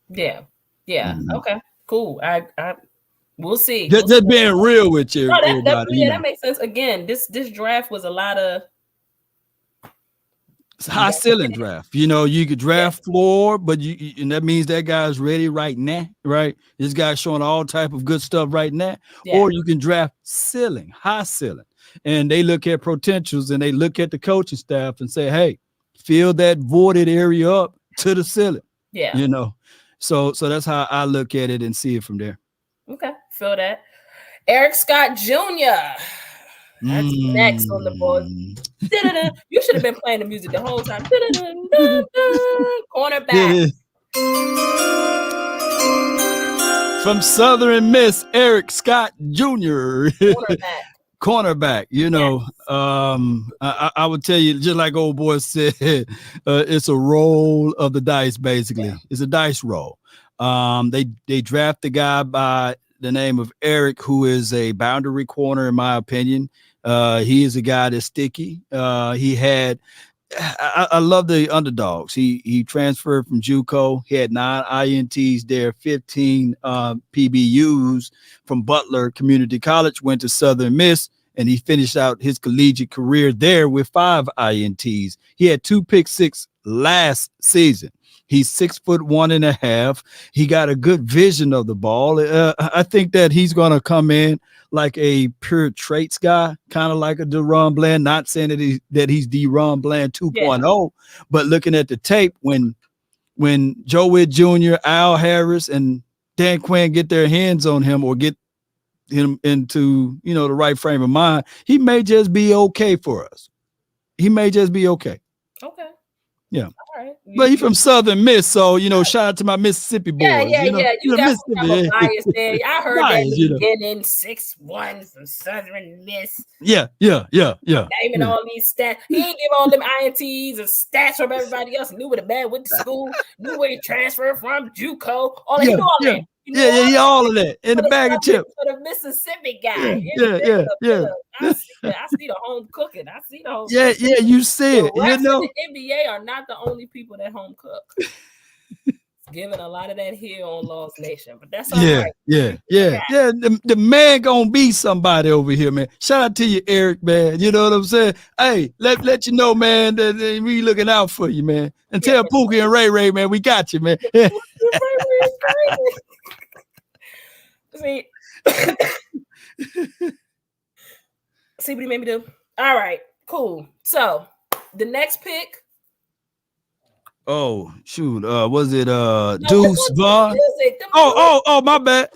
Yeah. Mm-hmm. Okay, cool. We'll see. Just being real with you. No, that makes sense. Again, this draft was a lot of it's a high ceiling draft. You know, you could draft floor, but and that means that guy's ready right now, right? This guy's showing all type of good stuff right now. Yeah. Or you can draft ceiling, high ceiling. And they look at potentials and they look at the coaching staff and say, hey, fill that voided area up to the ceiling. Yeah. You know, so that's how I look at it and see it from there. Okay, feel that. Eric Scott Jr. That's next on the board. You should have been playing the music the whole time. Cornerback. From Southern Miss, Eric Scott Jr. Cornerback. You know, I would tell you, just like old boy said, it's a roll of the dice. Basically, it's a dice roll. They draft the guy by the name of Eric, who is a boundary corner, in my opinion. He is a guy that's sticky. He had. I love the underdogs. He transferred from JUCO. He had 9 INTs there, 15 PBUs from Butler Community College, went to Southern Miss, and he finished out his collegiate career there with 5 INTs. He had 2 pick six last season. He's 6'1.5". He got a good vision of the ball. I think that he's going to come in like a pure traits guy, kind of like a DeRon Bland. Not saying that he's DeRon Bland 2.0, but looking at the tape, when Joe Witt Jr., Al Harris, and Dan Quinn get their hands on him or get him into the right frame of mind, he may just be okay for us. He may just be okay. Okay. Yeah. All right. But he's from Southern Miss, so shout out to my Mississippi boys. Yeah. You got a bias there. I heard that beginning 6'1" from Southern Miss. Yeah. Naming all these stats. He didn't give all them INTs and stats from everybody else. Knew where the man went to school. Knew where he transferred from. JUCO. All that. All of that in the bag of chips. For the Mississippi guy. Yeah. I see the home cooking. I see the home. Yeah, you see it. The NBA are not the only people that home cook. Giving a lot of that here on Lost Nation, but that's all right. Yeah. The man gonna be somebody over here, man. Shout out to you, Eric, man. You know what I'm saying? Hey, let you know, man, that we looking out for you, man. And tell Pookie and Ray, man, we got you, man. See what he made me do? All right, cool. So the next pick. Oh, shoot. Was it Deuce Vaughn? Oh, my bad.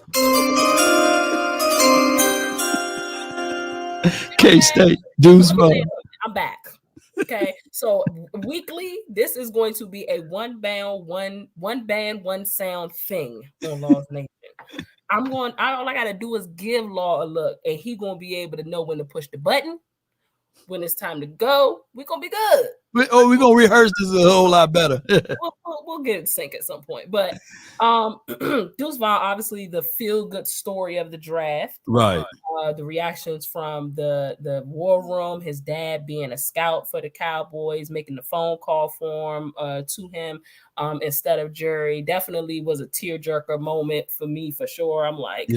K-State, Deuce Vaughn. I'm back. Okay, so weekly, this is going to be a one band, one sound thing on Lost Nation. All I gotta do is give Law a look, and he gonna be able to know when to push the button, when it's time to go. We're gonna be good. We're gonna rehearse this a whole lot better. we'll get it sync at some point. But Deuce Vaughn, obviously the feel-good story of the draft. Right. The reactions from the war room, his dad being a scout for the Cowboys, making the phone call to him instead of Jerry, definitely was a tearjerker moment for me for sure. I'm like,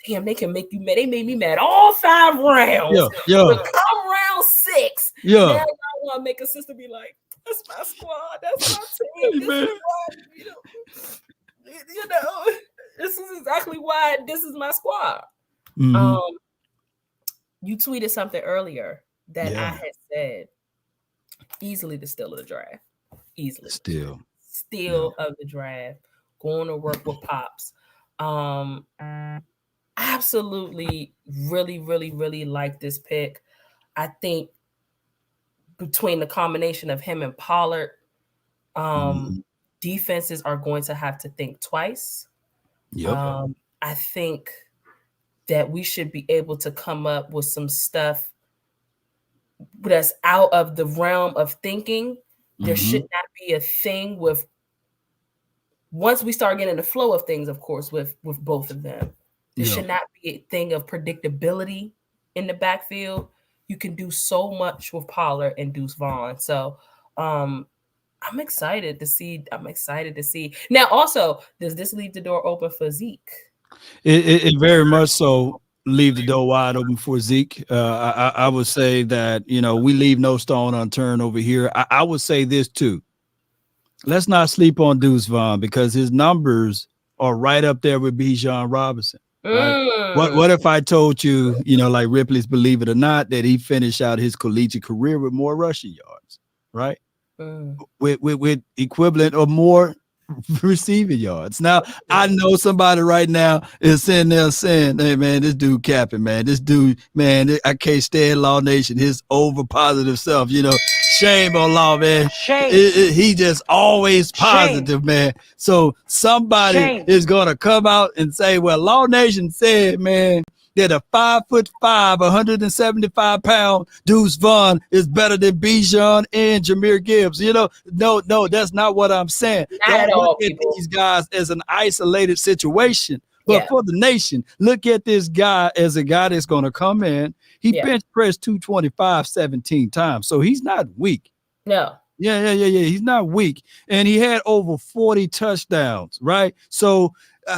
damn, they can make you mad. They made me mad all 5 rounds. Yeah. But come round 6, now I want to make a sister be like, that's my squad. That's my team. This is exactly why this is my squad. Mm-hmm. You tweeted something earlier that I had said, easily the steal of the draft. Easily. Steal of the draft. Going to work with Pops. Absolutely, really, really, really like this pick. I think between the combination of him and Pollard, defenses are going to have to think twice. I think that we should be able to come up with some stuff that's out of the realm of thinking. There should not be a thing with, once we start getting the flow of things, of course, with both of them. There should not be a thing of predictability in the backfield. You can do so much with Pollard and Deuce Vaughn. So I'm excited to see. Now, also, does this leave the door open for Zeke? It very much so leave the door wide open for Zeke. I would say that, we leave no stone unturned over here. I would say this too. Let's not sleep on Deuce Vaughn because his numbers are right up there with Bijan Robinson. Right? What if I told you, like Ripley's Believe It or Not, that he finished out his collegiate career with more rushing yards, right? With equivalent or more receiving yards. Now, I know somebody right now is sitting there saying, hey, man, this dude capping, man. This dude, man, I can't stand Law Nation, his over positive self, Shame on Law, man. Shame. He just always positive, man. So somebody is gonna come out and say, "Well, Law Nation said, man, that a 5'5", 175-pound Deuce Vaughn is better than Bijan and Jahmyr Gibbs." You know, no, that's not what I'm saying. Not at all, Look at people. these guys as an isolated situation. But for the nation, look at this guy as a guy that's going to come in. He bench pressed 225 17 times, so he's not weak. No. Yeah. He's not weak, and he had over 40 touchdowns, right? So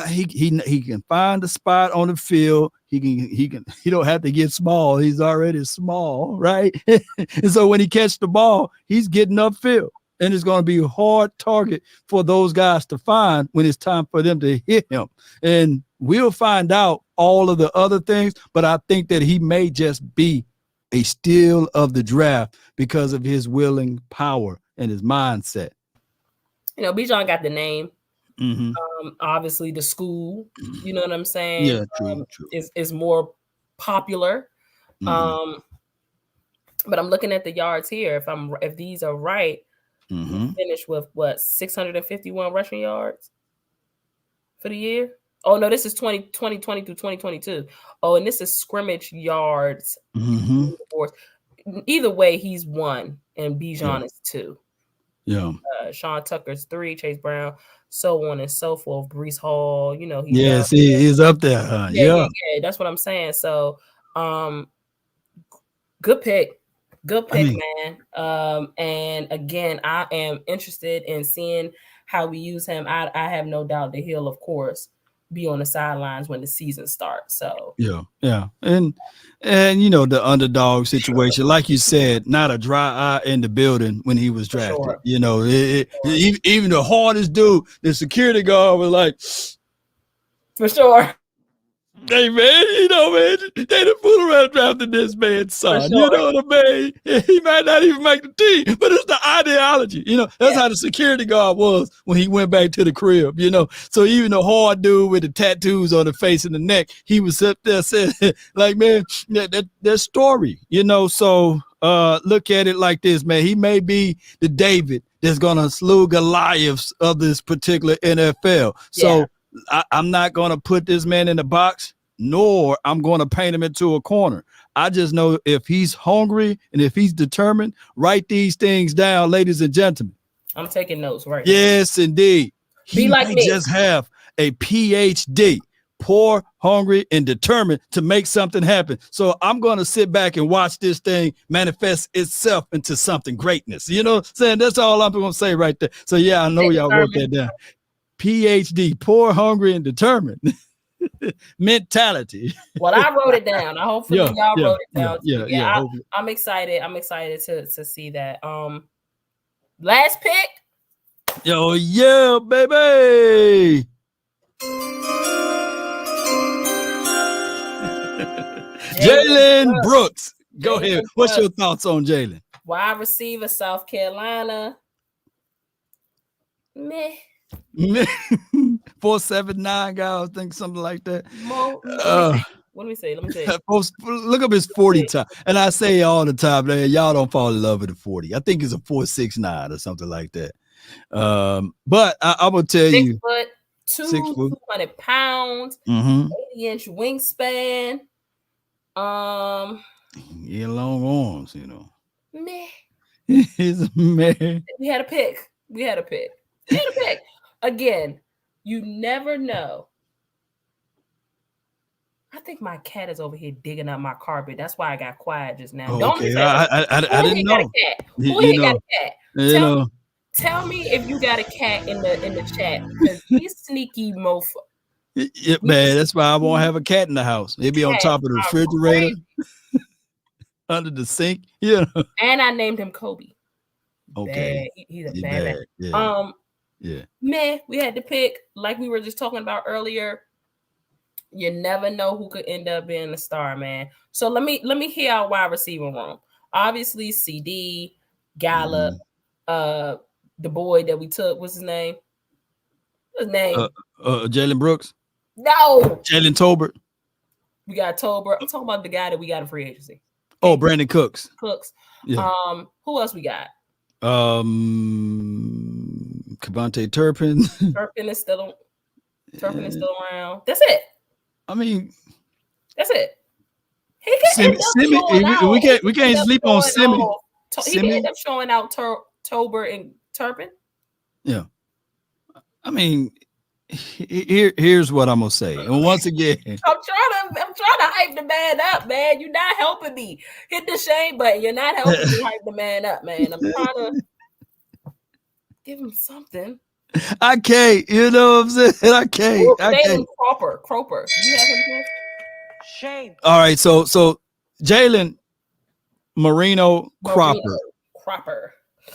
he can find a spot on the field. He don't have to get small. He's already small, right? And so when he catch the ball, he's getting upfield. And it's going to be a hard target for those guys to find when it's time for them to hit him. And we'll find out all of the other things, but I think that he may just be a steal of the draft because of his willing power and his mindset. You know, Bijan got the name. Mm-hmm. Obviously, the school, you know what I'm saying? Yeah, true. Is more popular. Mm-hmm. But I'm looking at the yards here. If these are right, mm-hmm. finished with what, 651 rushing yards for the year? Oh no, this is 2020 through 2022. Oh, and this is scrimmage yards. Mm-hmm. Either way, he's 1 and Bijan is 2. Yeah. Sean Tucker's 3, Chase Brown, so on and so forth. Breece Hall, you know, he's up there. Yeah, that's what I'm saying. So, good pick. Good pick, man. And again, I am interested in seeing how we use him. I have no doubt that he'll, of course, be on the sidelines when the season starts. So yeah. And you know, the underdog situation, like you said, not a dry eye in the building when he was drafted. Sure. You know, even the hardest dude, the security guard was like, for sure. "Hey man, you know, man, they done fool around drafting this man's son." Sure. You know what I mean? He might not even make the team, but it's the ideology. You know, that's how the security guard was when he went back to the crib, you know. So even the hard dude with the tattoos on the face and the neck, he was up there saying, like, man, that story, you know. So look at it like this, man. He may be the David that's gonna slew Goliaths of this particular NFL. So I'm not going to put this man in the box, nor I'm going to paint him into a corner. I just know if he's hungry and if he's determined, write these things down, ladies and gentlemen. I'm taking notes right now. Yes, indeed. He like me. Just have a PhD, poor, hungry, and determined to make something happen. So I'm going to sit back and watch this thing manifest itself into something greatness. You know what I'm saying? That's all I'm going to say right there. So, yeah, I know y'all wrote that down. PhD, poor, hungry, and determined mentality. Well, I wrote it down. I hopefully y'all wrote it down. Yeah. I'm excited. I'm excited to see that. Last pick. Yo, yeah, baby. Jalen Brooks. Go ahead. What's your thoughts on Jalen? Wide receiver, South Carolina. Meh. 4.79 guy, I think something like that. What do we say? Let me say. Look up his 40 time. And I say all the time, man, y'all don't fall in love with the 40. I think it's a 4.69 or something like that. But I'm gonna tell you, 6 foot, 200 pounds, 80-inch wingspan. Yeah, long arms, you know. Meh. He's a man. We had a pick. Again, you never know. I think my cat is over here digging up my carpet. That's why I got quiet just now. Oh, Don't okay. I didn't know. Got a cat? Who here got a cat? Tell me if you got a cat in the chat, because he's sneaky mofo. Yeah, man, that's why I won't have a cat in the house. It'd be on top of the refrigerator, under the sink. Yeah. And I named him Kobe. Okay. He's a bad man. Yeah. Man, we had to pick, like we were just talking about earlier. You never know who could end up being the star, man. So let me hear our wide receiver room. Obviously, CD, Gallup, the boy that we took, what's his name? Jalen Brooks. No. Jalen Tolbert. We got Tolbert. I'm talking about the guy that we got in free agency. Oh, Brandon Cooks. Yeah. Who else we got? Kavontae Turpin. Turpin is still around. That's it. I mean, that's it. He can we can't sleep on Simi. He can end up showing out Tober and Turpin. Yeah. I mean, here's what I'm gonna say. And once again, I'm trying to hype the man up, man. You're not helping me. Hit the shame button. You're not helping me hype the man up, man. I'm trying to give him something. I can't, you know what I'm saying? I can't. Ooh, I can't. Cropper. Do you have him? Shame. All right, so Jalen Marino Cropper.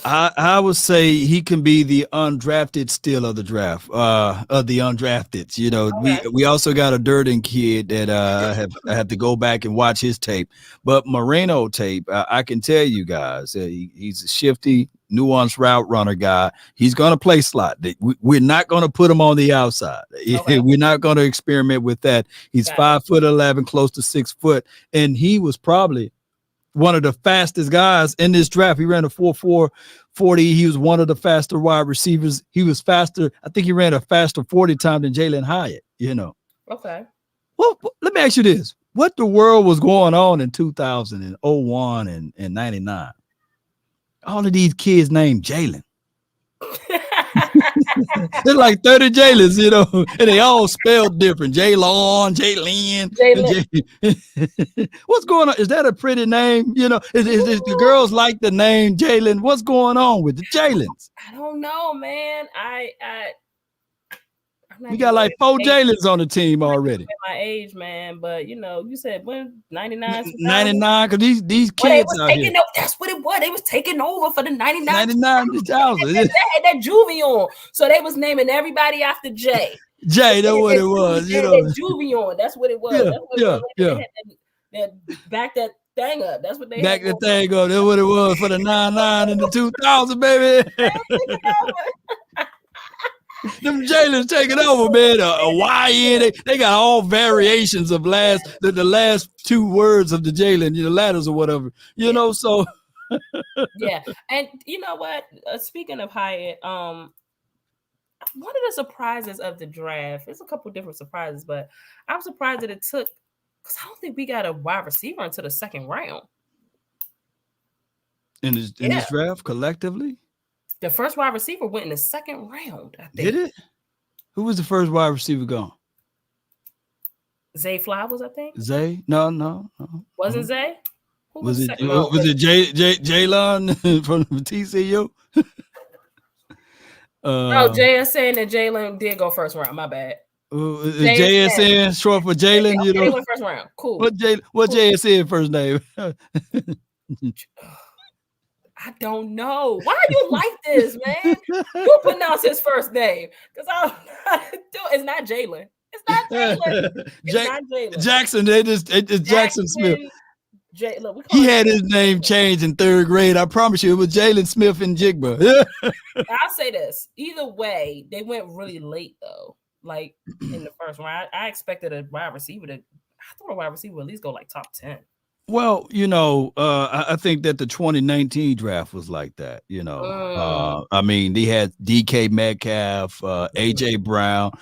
I would say he can be the undrafted steal of the draft, of the undrafted. You know, okay. we also got a Durden kid that I have to go back and watch his tape. But Marino tape, I can tell you guys, he's a shifty, nuanced route runner guy. He's going to play slot. We're not going to put him on the outside. Okay. We're not going to experiment with that. He's 5'11", close to 6 foot, and he was probably one of the fastest guys in this draft. He ran a 4.4 40. He was one of the faster wide receivers. He was faster. I think he ran a faster 40 time than Jalen Hyatt, you know. Okay. Well, let me ask you this. What the world was going on in 2000 and 01 and 99? All of these kids named Jalen. There's like 30 Jalens, you know, and they all spelled different. Jalon, Jalen. What's going on? Is that a pretty name? You know, is the girls like the name Jalen? What's going on with the Jalens? I don't know, man. We got like 4 Jalens on the team already. My age, man, but you know, you said when 99, 99, because these kids out here. That's what it was. They was taking over for the 99, 2000. They had that juvie on, so they was naming everybody after Jay. Jay, that's what it was. You know, juvie on. That's what it was. Yeah. Back that thing up. That's what they back the thing up. That's what it was for the 99 and the 2000, baby. Them Jalen's taking over, man. A YN. They got all variations of the last 2 words of the Jalen, you know, letters or whatever. You know, so yeah. And you know what? Speaking of Hyatt, one of the surprises of the draft, there's a couple different surprises, but I'm surprised that it took, because I don't think we got a wide receiver until the 2nd round. In this draft collectively? The first wide receiver went in the 2nd round, I think. Did it? Who was the first wide receiver gone? Zay Flowers, I think. Zay? No. Wasn't Zay? Was it Jalen from TCU? JSN and Jalen did go 1st round. My bad. JSN short for Jalen? You know, they went 1st round. Cool. What JSN first name? I don't know. Why are you like this, man? You pronounce his first name, because it's not Jalen. It's not Jalen. Not Jalen. Jackson. It's Jackson Smith. He had his name changed in 3rd grade. I promise you, it was Jalen Smith and Jigba. I'll say this. Either way, they went really late though. Like in the 1st round, I expected a wide receiver I thought a wide receiver would at least go like top 10. Well, you know, I think that the 2019 draft was like that, you know. I mean, they had DK Metcalf, AJ Brown,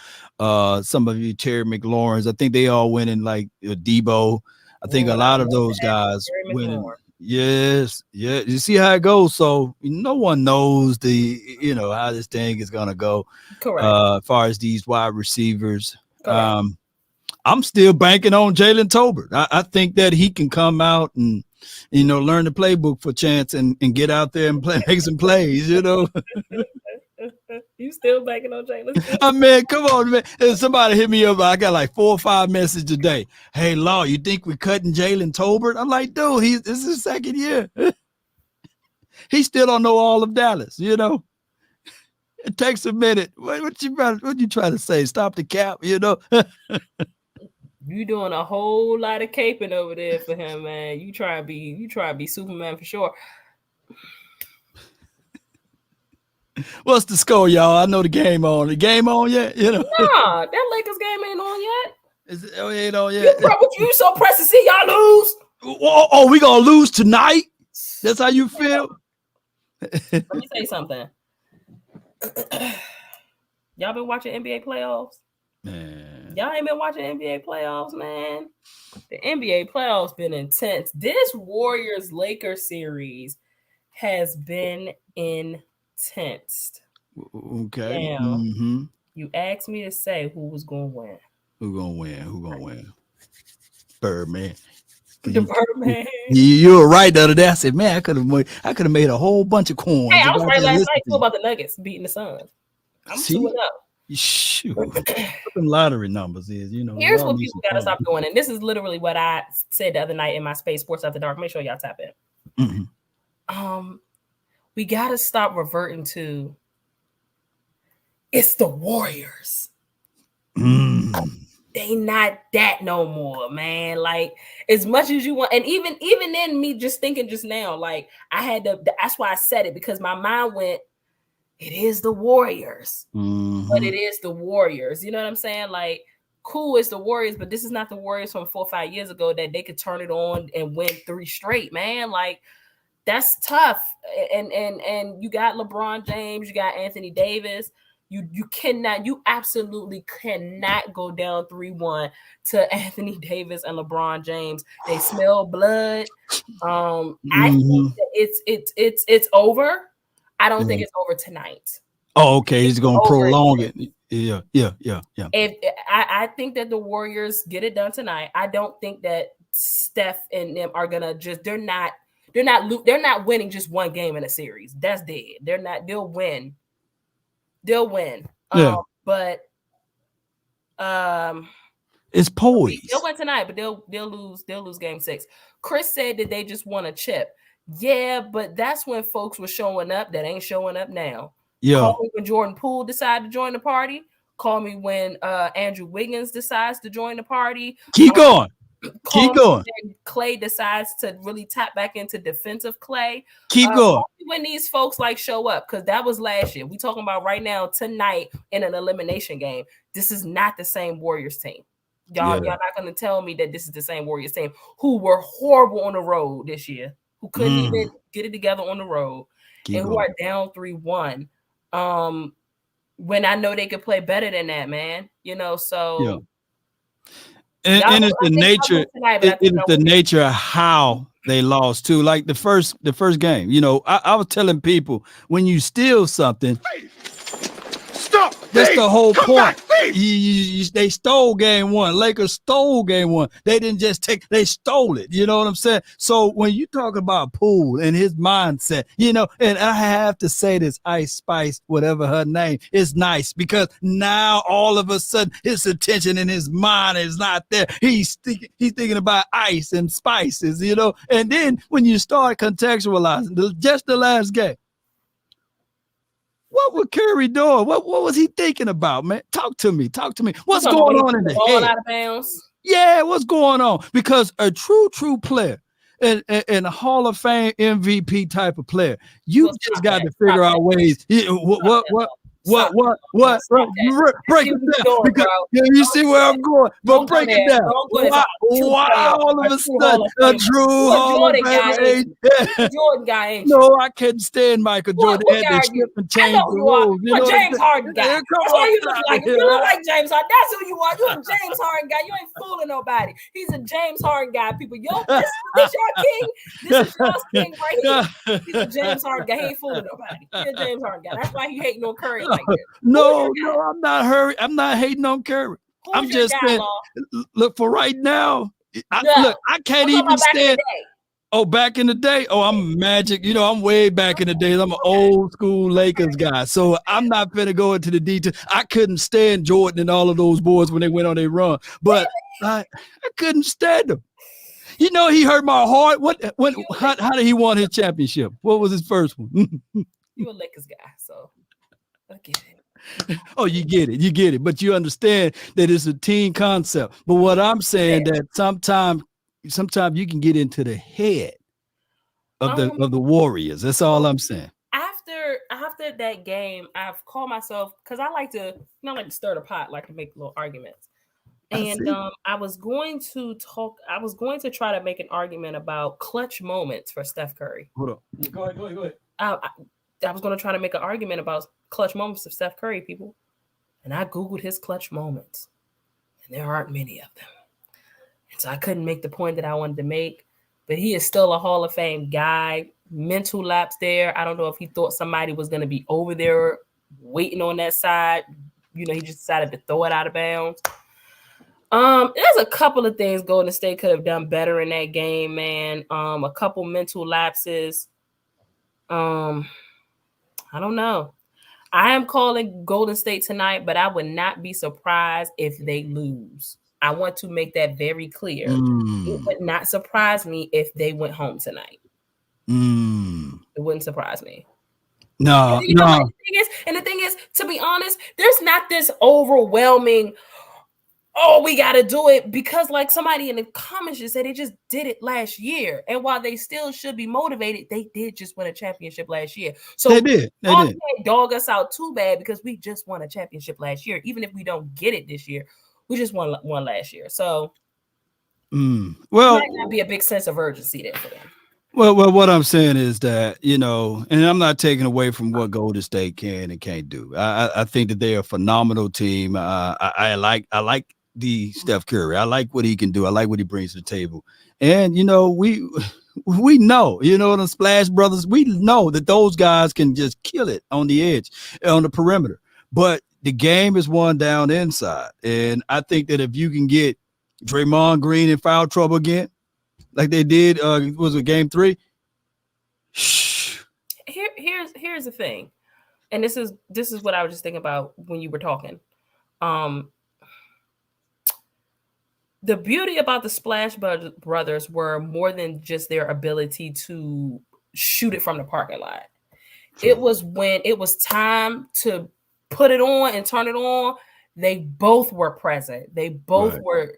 some of you, Terry McLaurin. I think they all went in like Debo. I think a lot of those guys went in. Yes. Yeah. You see how it goes. So no one knows how this thing is going to go. Correct. As far as these wide receivers. Correct. I'm still banking on Jalen Tolbert. I think that he can come out and, you know, learn the playbook for chance and get out there and make some plays, you know. You still banking on Jalen? I mean, come on, man. Somebody hit me up. I got like 4 or 5 messages a day. Hey, Law, you think we're cutting Jalen Tolbert? I'm like, dude, this is his 2nd year. He still don't know all of Dallas, you know. It takes a minute. What you trying to say? Stop the cap, you know. You doing a whole lot of caping over there for him, man. You try to be Superman for sure. What's the score, y'all? I know the game on. The game on yet? You know. Nah, that Lakers game ain't on yet. It ain't on yet. You so pressed to see y'all lose. Oh, we gonna lose tonight? That's how you feel? Let me say something. Y'all been watching NBA playoffs? Man. Y'all ain't been watching NBA playoffs, man. The NBA playoffs been intense. This Warriors-Lakers series has been intense. Okay. Now, Mm-hmm. you asked me to say who was going to win. Who gonna win? Birdman. The Birdman. You were right the other day. I said, man, I could have made a whole bunch of coins. Hey, I was right last night too about the Nuggets beating the Suns. I'm 2-0. Shoot. What them lottery numbers is, Here's what people gotta stop doing, and this is literally what I said the other night in my space, Sports After Dark. Make sure y'all tap in. Mm-hmm. We gotta stop reverting to it's the Warriors. They not that no more, man. Like, as much as you want, and even in me just thinking just now, like, I had to, that's why I said it, because my mind went, it is the Warriors. But it is the Warriors. You know what I'm saying? Like, cool, it's the Warriors, but this is not the Warriors from 4 or 5 years ago that they could turn it on and win 3 straight, man. Like, that's tough. And you got LeBron James, you got Anthony Davis. You absolutely cannot go down 3-1 to Anthony Davis and LeBron James. They smell blood. I think that it's over. I don't think it's over tonight. Oh, okay. He's gonna prolong it. Yeah. I think that the Warriors get it done tonight. I don't think that Steph and them are gonna they're not winning just one game in a series. That's dead. They'll win. Yeah. But it's poised. They'll win tonight, but they'll lose game 6. Chris said that they just want a chip. Yeah, but that's when folks were showing up that ain't showing up now. Yeah. Call me when Jordan Poole decided to join the party. Call me when Andrew Wiggins decides to join the party. Keep going. Keep going. Clay decides to really tap back into defensive Clay. Keep going. When these folks show up, because that was last year. We talking about right now tonight in an elimination game. This is not the same Warriors team. Y'all not going to tell me that this is the same Warriors team who were horrible on the road this year, who couldn't even get it together on the road, who are down 3-1. When I know they could play better than that, man. So. Yeah. And it's the nature. It's the nature of how they lost too. Like the first game. I was telling people, when you steal something, stop. That's the whole point. They stole game 1. Lakers stole game 1. They didn't just they stole it. You know what I'm saying? So when you talk about Poole and his mindset, and I have to say this, Ice Spice, whatever her name, is nice, because now all of a sudden his attention and his mind is not there. He's thinking about ice and spices, and then when you start contextualizing just the last game, what was Curry doing? What was he thinking about, man? Talk to me. What's going on in the head? Out of bounds? Yeah, what's going on? Because a true player and a Hall of Fame MVP type of player, you just got to figure out ways. What? Break it down. Because you see where I'm going, but break it down. Why all of a sudden a true Hall of Fame? Jordan guy ain't. No, I couldn't stand Michael Jordan. They had to shift and change the rules. James Harden guy. That's what you look like. You look like James Harden. That's who you are. You're a James Harden guy. You ain't fooling nobody. He's a James Harden guy. People, this your king. This is your king right here. He's a James Harden guy. He ain't fooling nobody. He's a James Harden guy. That's why he hating on Curry. No, I'm not hurry. I'm not hating on Curry. I'm just saying, look, for right now, I can't even stand. Back in the day. I'm Magic. I'm way back in the days. I'm an old school Lakers guy. So I'm not finna go into the detail. I couldn't stand Jordan and all of those boys when they went on their run. But I couldn't stand them. He hurt my heart. How did he won his championship? What was his first one? You a Lakers guy, so I get it. Oh, you get it. But you understand that it's a team concept. But what I'm saying that sometimes you can get into the head of the Warriors. That's all I'm saying. After that game, I've called myself, because I like to stir the pot, like to make little arguments. And I was going to try to make an argument about clutch moments for Steph Curry. Hold on. Go ahead. I was going to try to make an argument about clutch moments of Steph Curry, people. And I Googled his clutch moments. And there aren't many of them. And so I couldn't make the point that I wanted to make. But he is still a Hall of Fame guy. Mental lapse there. I don't know if he thought somebody was going to be over there waiting on that side. You know, he just decided to throw it out of bounds. There's a couple of things Golden State could have done better in that game, man. A couple mental lapses. I don't know. I am calling Golden State tonight, but I would not be surprised if they lose. I want to make that very clear. It would not surprise me if they went home tonight. It wouldn't surprise me. No. And the thing is, to be honest, there's not this overwhelming, we got to do it, because like somebody in the comments just said they just did it last year. And while they still should be motivated, they did just win a championship last year. So they did. Can't dog us out too bad because we just won a championship last year. Even if we don't get it this year, we just won last year. So well, might not be a big sense of urgency there for them. Well, what I'm saying is that, you know, and I'm not taking away from what Golden State can and can't do. I think that they're a phenomenal team. I like the Steph Curry. I like what he can do. I like what he brings to the table. And, you know, we know, you know, the Splash Brothers, we know that those guys can just kill it on the edge, on the perimeter. But the game is won down inside. And I think that if you can get Draymond Green in foul trouble again, like they did, was it game 3? Here's the thing, and this is what I was just thinking about when you were talking. The beauty about the Splash Brothers were more than just their ability to shoot it from the parking lot. True. It was when it was time to put it on and turn it on, they both were present. They both were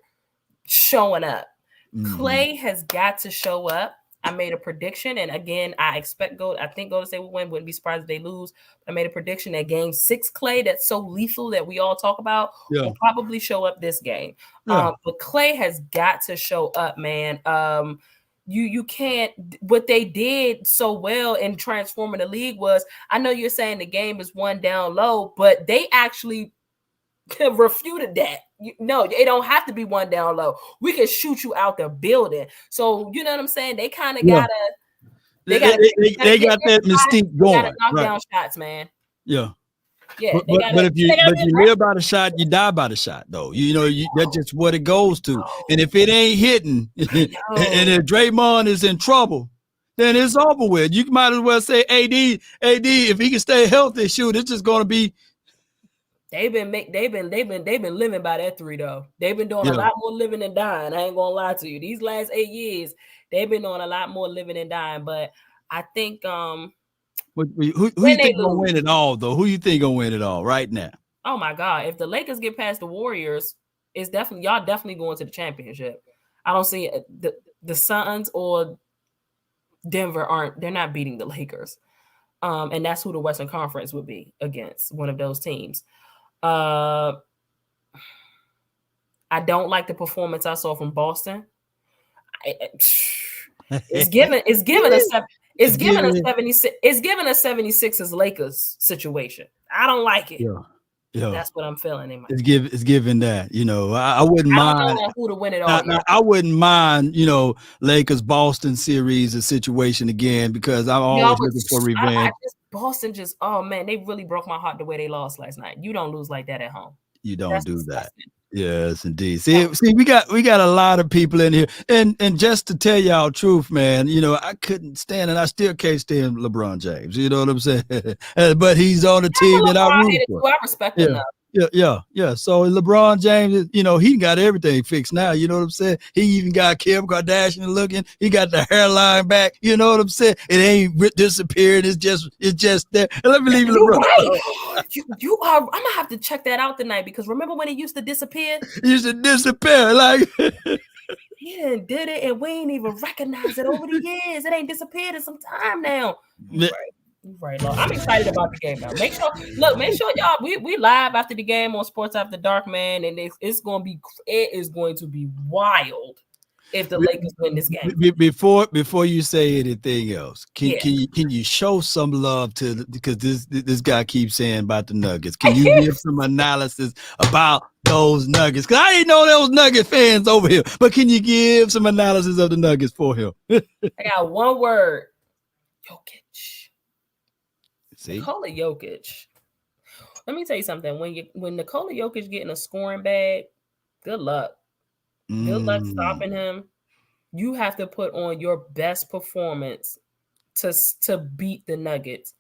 showing up. Clay has got to show up. I made a prediction, and again, I think Golden State will win. Wouldn't be surprised if they lose. I made a prediction that game 6 Clay, that's so lethal that we all talk about, will probably show up this game. But Clay has got to show up, man. You can't. What they did so well in transforming the league was, I know you're saying the game is one down low, but they actually refuted that. No, it don't have to be one down low. We can shoot you out the building. So you know what I'm saying? They kind of gotta. They got that mystique going. Gotta knock down shots, man. Yeah. Yeah. But if you live by the shot, you die by the shot, though. You know, that's just what it goes to. And if it ain't hitting, and if Draymond is in trouble, then it's over with. You might as well say AD, if he can stay healthy, shoot, it's just gonna be. They've been living by that 3 though. They've been doing a lot more living than dying. I ain't gonna lie to you. These last 8 years, they've been doing a lot more living than dying. But I think who you think gonna win it all though? Who you think gonna win it all right now? Oh my God! If the Lakers get past the Warriors, it's y'all definitely going to the championship. I don't see the Suns or Denver they're not beating the Lakers, and that's who the Western Conference would be against, one of those teams. I don't like the performance I saw from Boston. It's given a 76ers Lakers situation. I don't like it. Yeah, that's what I'm feeling. It's given that, you know, I wouldn't mind. I don't know who to win it all. I wouldn't mind, you know, Lakers Boston series, a situation again, because I'm always looking for revenge. Oh man, they really broke my heart the way they lost last night. You don't lose like that at home. You don't do that. Yes, indeed. See, we got a lot of people in here, and just to tell y'all truth, man, you know, I couldn't stand, and I still can't stand LeBron James. You know what I'm saying? But he's on the team that I root for. I respect him. Yeah. So LeBron James, you know, he got everything fixed now. You know what I'm saying? He even got Kim Kardashian looking. He got the hairline back. You know what I'm saying? It ain't disappeared. It's just there. And let me leave LeBron. You are. I'm gonna have to check that out tonight, because remember when it used to disappear? It used to disappear like. He did it, and we ain't even recognize it over the years. It ain't disappeared in some time now. Right, Lord. I'm excited about the game now. Make sure y'all we live after the game on Sports After Dark, man, and it is going to be wild if the Lakers win this game. Before you say anything else, can you show some love to because this guy keeps saying about the Nuggets? Can you give some analysis about those Nuggets? Because I didn't know there was Nugget fans over here, but can you give some analysis of the Nuggets for him? I got one word: Jokic. See? Nikola Jokic. Let me tell you something. When Nikola Jokic getting a scoring bag, good luck. Good luck stopping him. You have to put on your best performance to beat the Nuggets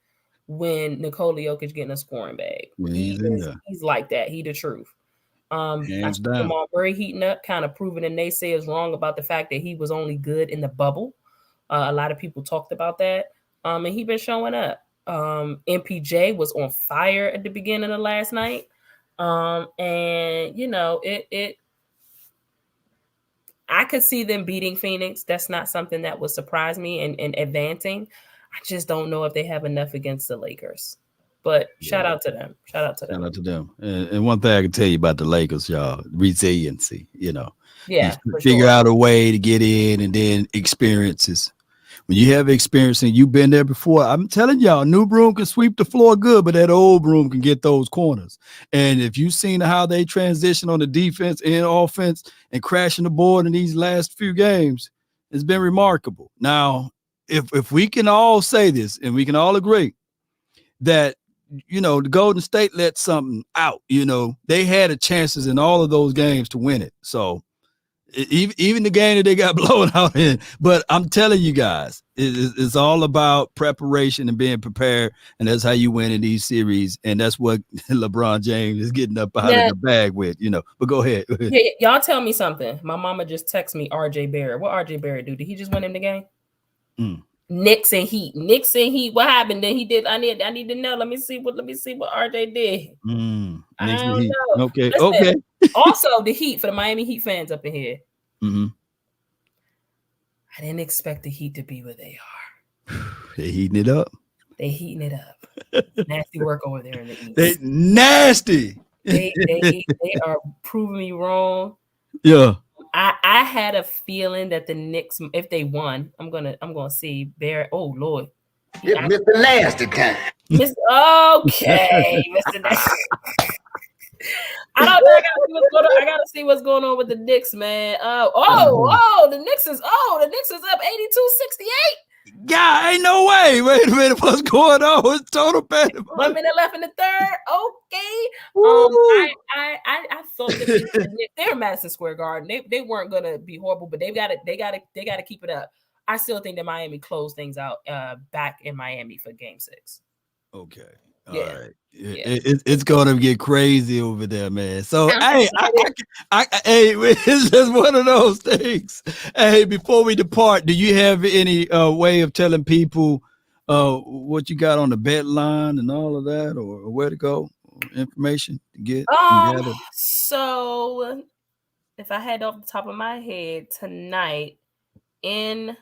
when Nikola Jokic getting a scoring bag. He's like that. He the truth. I see Jamal Murray heating up, kind of proving the naysayers wrong about the fact that he was only good in the bubble. A lot of people talked about that. And he been showing up. MPJ was on fire at the beginning of last night. And you know, I could see them beating Phoenix. That's not something that would surprise me and advancing. I just don't know if they have enough against the Lakers. But shout out to them. Shout out to them. And one thing I can tell you about the Lakers, y'all, resiliency, you know. Yeah. Figure out a way to get in, and then experiences. When you have experience and you've been there before, I'm telling y'all, new broom can sweep the floor good, but that old broom can get those corners. And if you've seen how they transition on the defense and offense and crashing the board in these last few games, it's been remarkable. Now, if we can all say this and we can all agree that, you know, the Golden State let something out, you know, they had the chances in all of those games to win it. So even the game that they got blown out in, but I'm telling you guys, it's all about preparation and being prepared, and that's how you win in these series, and that's what LeBron James is getting up out of the bag with, you know. But go ahead. Yeah, y'all tell me something. My mama just texted me RJ Barrett. What RJ Barrett do? Did he just win him the game? Knicks and Heat. What happened? Then he did. I need to know. Let me see what RJ did. I don't know. Okay. Listen, okay. Also, the Heat, for the Miami Heat fans up in here. Mm-hmm. I didn't expect the Heat to be where they are. They heating it up. Nasty work over there in the East. They nasty. They are proving me wrong. Yeah. I had a feeling that the Knicks, if they won, I'm gonna see Barrett. Oh Lord, it's Mr. Nasty time. Okay, Mr. Nasty. I don't know. I gotta see what's going on with the Knicks, man. The Knicks is up 82-68. Yeah, ain't no way. Wait a minute, what's going on? It's total bad. 1 minute left in the third. Okay. I thought that they're in Madison Square Garden. They weren't gonna be horrible, but they gotta keep it up. I still think that Miami closed things out back in Miami for Game 6. Okay. All Yeah. right. It's gonna get crazy over there, man. So hey, it's just one of those things. Hey, before we depart, do you have any way of telling people what you got on the bet line and all of that, or where to go, information to get? So if I had off the top of my head tonight it's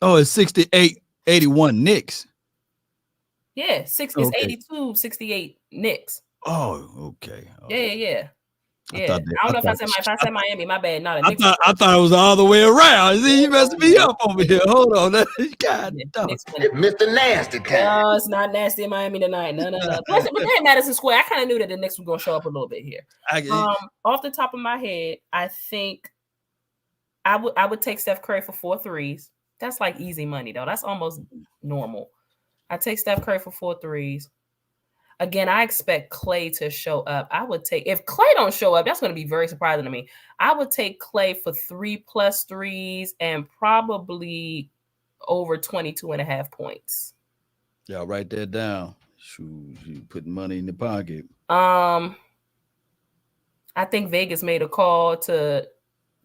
68-81 Knicks. Yeah, 82-68 Knicks. Oh, okay. Yeah. I don't know if I said Miami, my bad. Not a Knicks. I thought it was all the way around. See, you messed me up over here. Hold on. God, it's Mr. Nasty time. No, it's not nasty in Miami tonight. No. Listen, but they're in Madison Square. I kind of knew that the Knicks were going to show up a little bit here. Off the top of my head, I think I would take Steph Curry for 4 threes. That's like easy money, though. That's almost normal. I take Steph Curry for 4 threes. Again, I expect Clay to show up. If Clay don't show up, that's going to be very surprising to me. I would take Clay for 3+ threes and probably over 22.5 points. Y'all write that down. Shoot, you putting money in the pocket. I think Vegas made a call to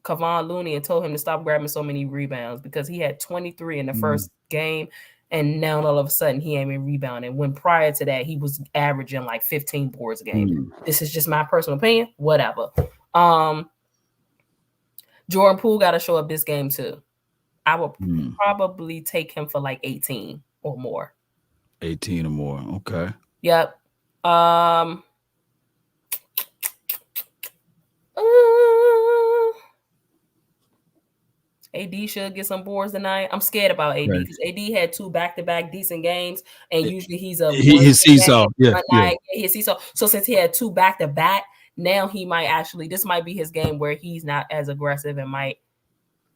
Kevon Looney and told him to stop grabbing so many rebounds because he had 23 in the first game. And now all of a sudden he ain't been rebounding. When prior to that, he was averaging like 15 boards a game. This is just my personal opinion. Whatever. Jordan Poole got to show up this game too. I will probably take him for like 18. or more. 18 or more. Okay. Yep. AD should get some boards tonight. I'm scared about AD because AD had 2 back-to-back decent games, and usually he's he seesaw. Yeah. He's seesaw. So since he had 2 back-to-back, now he might actually. This might be his game where he's not as aggressive and might.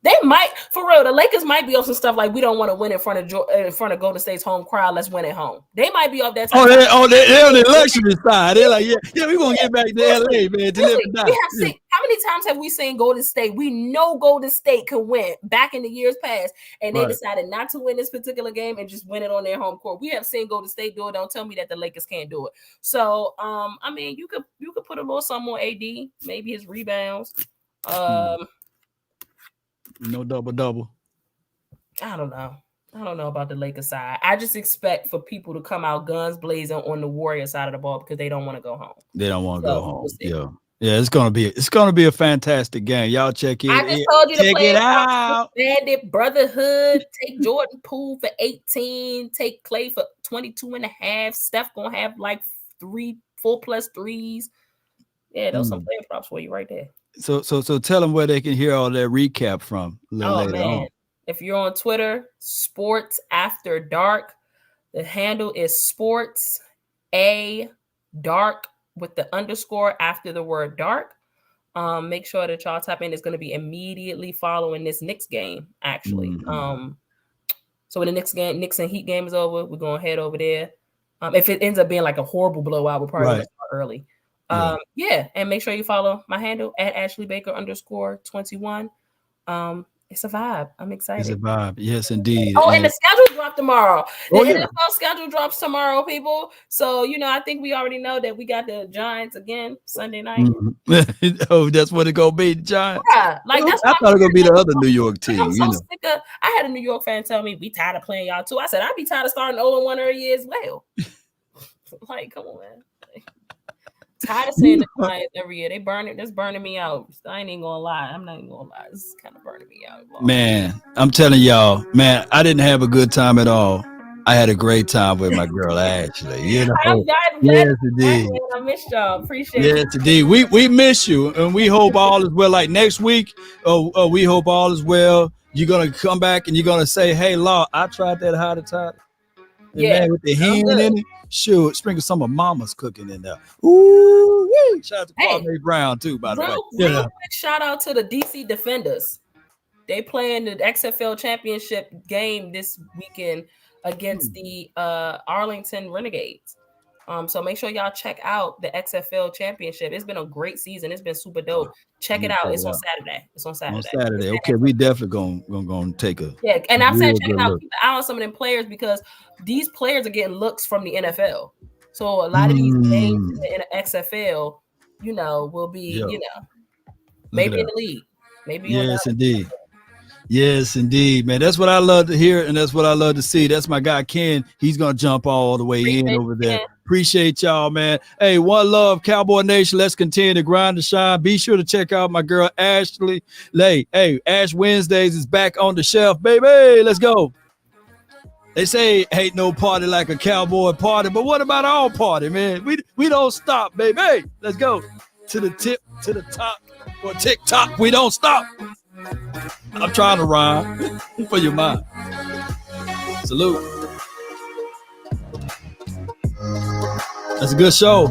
They might, for real, the Lakers might be off some stuff like we don't want to win in front of Golden State's home crowd. Let's win at home. They might be off that. They're on the luxury side. They're like, yeah, we're gonna get back to LA, man. To live and die. How many times have we seen Golden State? We know Golden State could win back in the years past, and they decided not to win this particular game and just win it on their home court. We have seen Golden State do it. Don't tell me that the Lakers can't do it. So, I mean, you could put a little something on AD, maybe his rebounds. No double. I don't know about the Lakers side. I just expect for people to come out guns blazing on the Warrior side of the ball because they don't want to go home. They don't want to go home. Yeah. It's gonna be a fantastic game. Y'all check it. I just told you to play it out. Bandit Brotherhood. Take Jordan Poole for 18. Take Clay for 22.5. Steph gonna have like 4+ threes. Yeah, those some player props for you right there. So tell them where they can hear all that recap from. Later on. If you're on Twitter, Sports After Dark, the handle is Sports A Dark with the underscore after the word dark. Make sure that y'all tap in. It's going to be immediately following this Knicks game, actually. So when the Knicks and Heat game is over, we're going to head over there. If it ends up being like a horrible blowout, we'll probably start early. And make sure you follow my handle at @AshleyBaker_21. It's a vibe. I'm excited. It's a vibe. Yes, indeed. And the schedule dropped tomorrow. The NFL schedule drops tomorrow, people. So, I think we already know that we got the Giants again Sunday night. Oh, that's what it's going to be, the Giants? Yeah. Like, I thought it was going to be the other New York team. I'm so sick of. I had a New York fan tell me, we tired of playing y'all too. I said, I'd be tired of starting 0-1 every year as well. Like, come on, man. Tired of seeing the Giants every year. That's burning me out. I ain't even gonna lie. I'm not even gonna lie. This is kind of burning me out. Man, I'm telling y'all, man, I didn't have a good time at all. I had a great time with my girl Ashley. Yes, indeed. I missed y'all. Appreciate it. Yes, indeed. We miss you, and we hope all is well. Like next week, we hope all is well. You're gonna come back and you're gonna say, "Hey, Law, I tried that Hotty Toddy." Man, with the hen in it. Sure, sprinkle some of Mama's cooking in there. Ooh, wee. Shout out to Parkway Brown too, by the way. Real quick shout out to the DC Defenders. They playing the XFL championship game this weekend against the Arlington Renegades. So make sure y'all check out the XFL championship. It's been a great season. It's been super dope. Check it out. It's on Saturday. On Saturday. Okay, we definitely gonna take a and I'm saying check it out. Keep an eye on some of them players because these players are getting looks from the NFL. So a lot of these games in the XFL, will be, maybe in the league. Maybe yes, indeed. Yes, indeed, man. That's what I love to hear, and that's what I love to see. That's my guy Ken. He's gonna jump all the way in over there. Appreciate y'all, man. Hey, one love, Cowboy Nation. Let's continue to grind and shine. Be sure to check out my girl Ashley. Hey, Ash Wednesdays is back on the shelf, baby. Let's go. They say ain't no party like a cowboy party, but what about our party, man? We don't stop, baby. Hey, let's go to the tip, to the top, or TikTok. We don't stop. I'm trying to rhyme for your mind. Salute. That's a good show.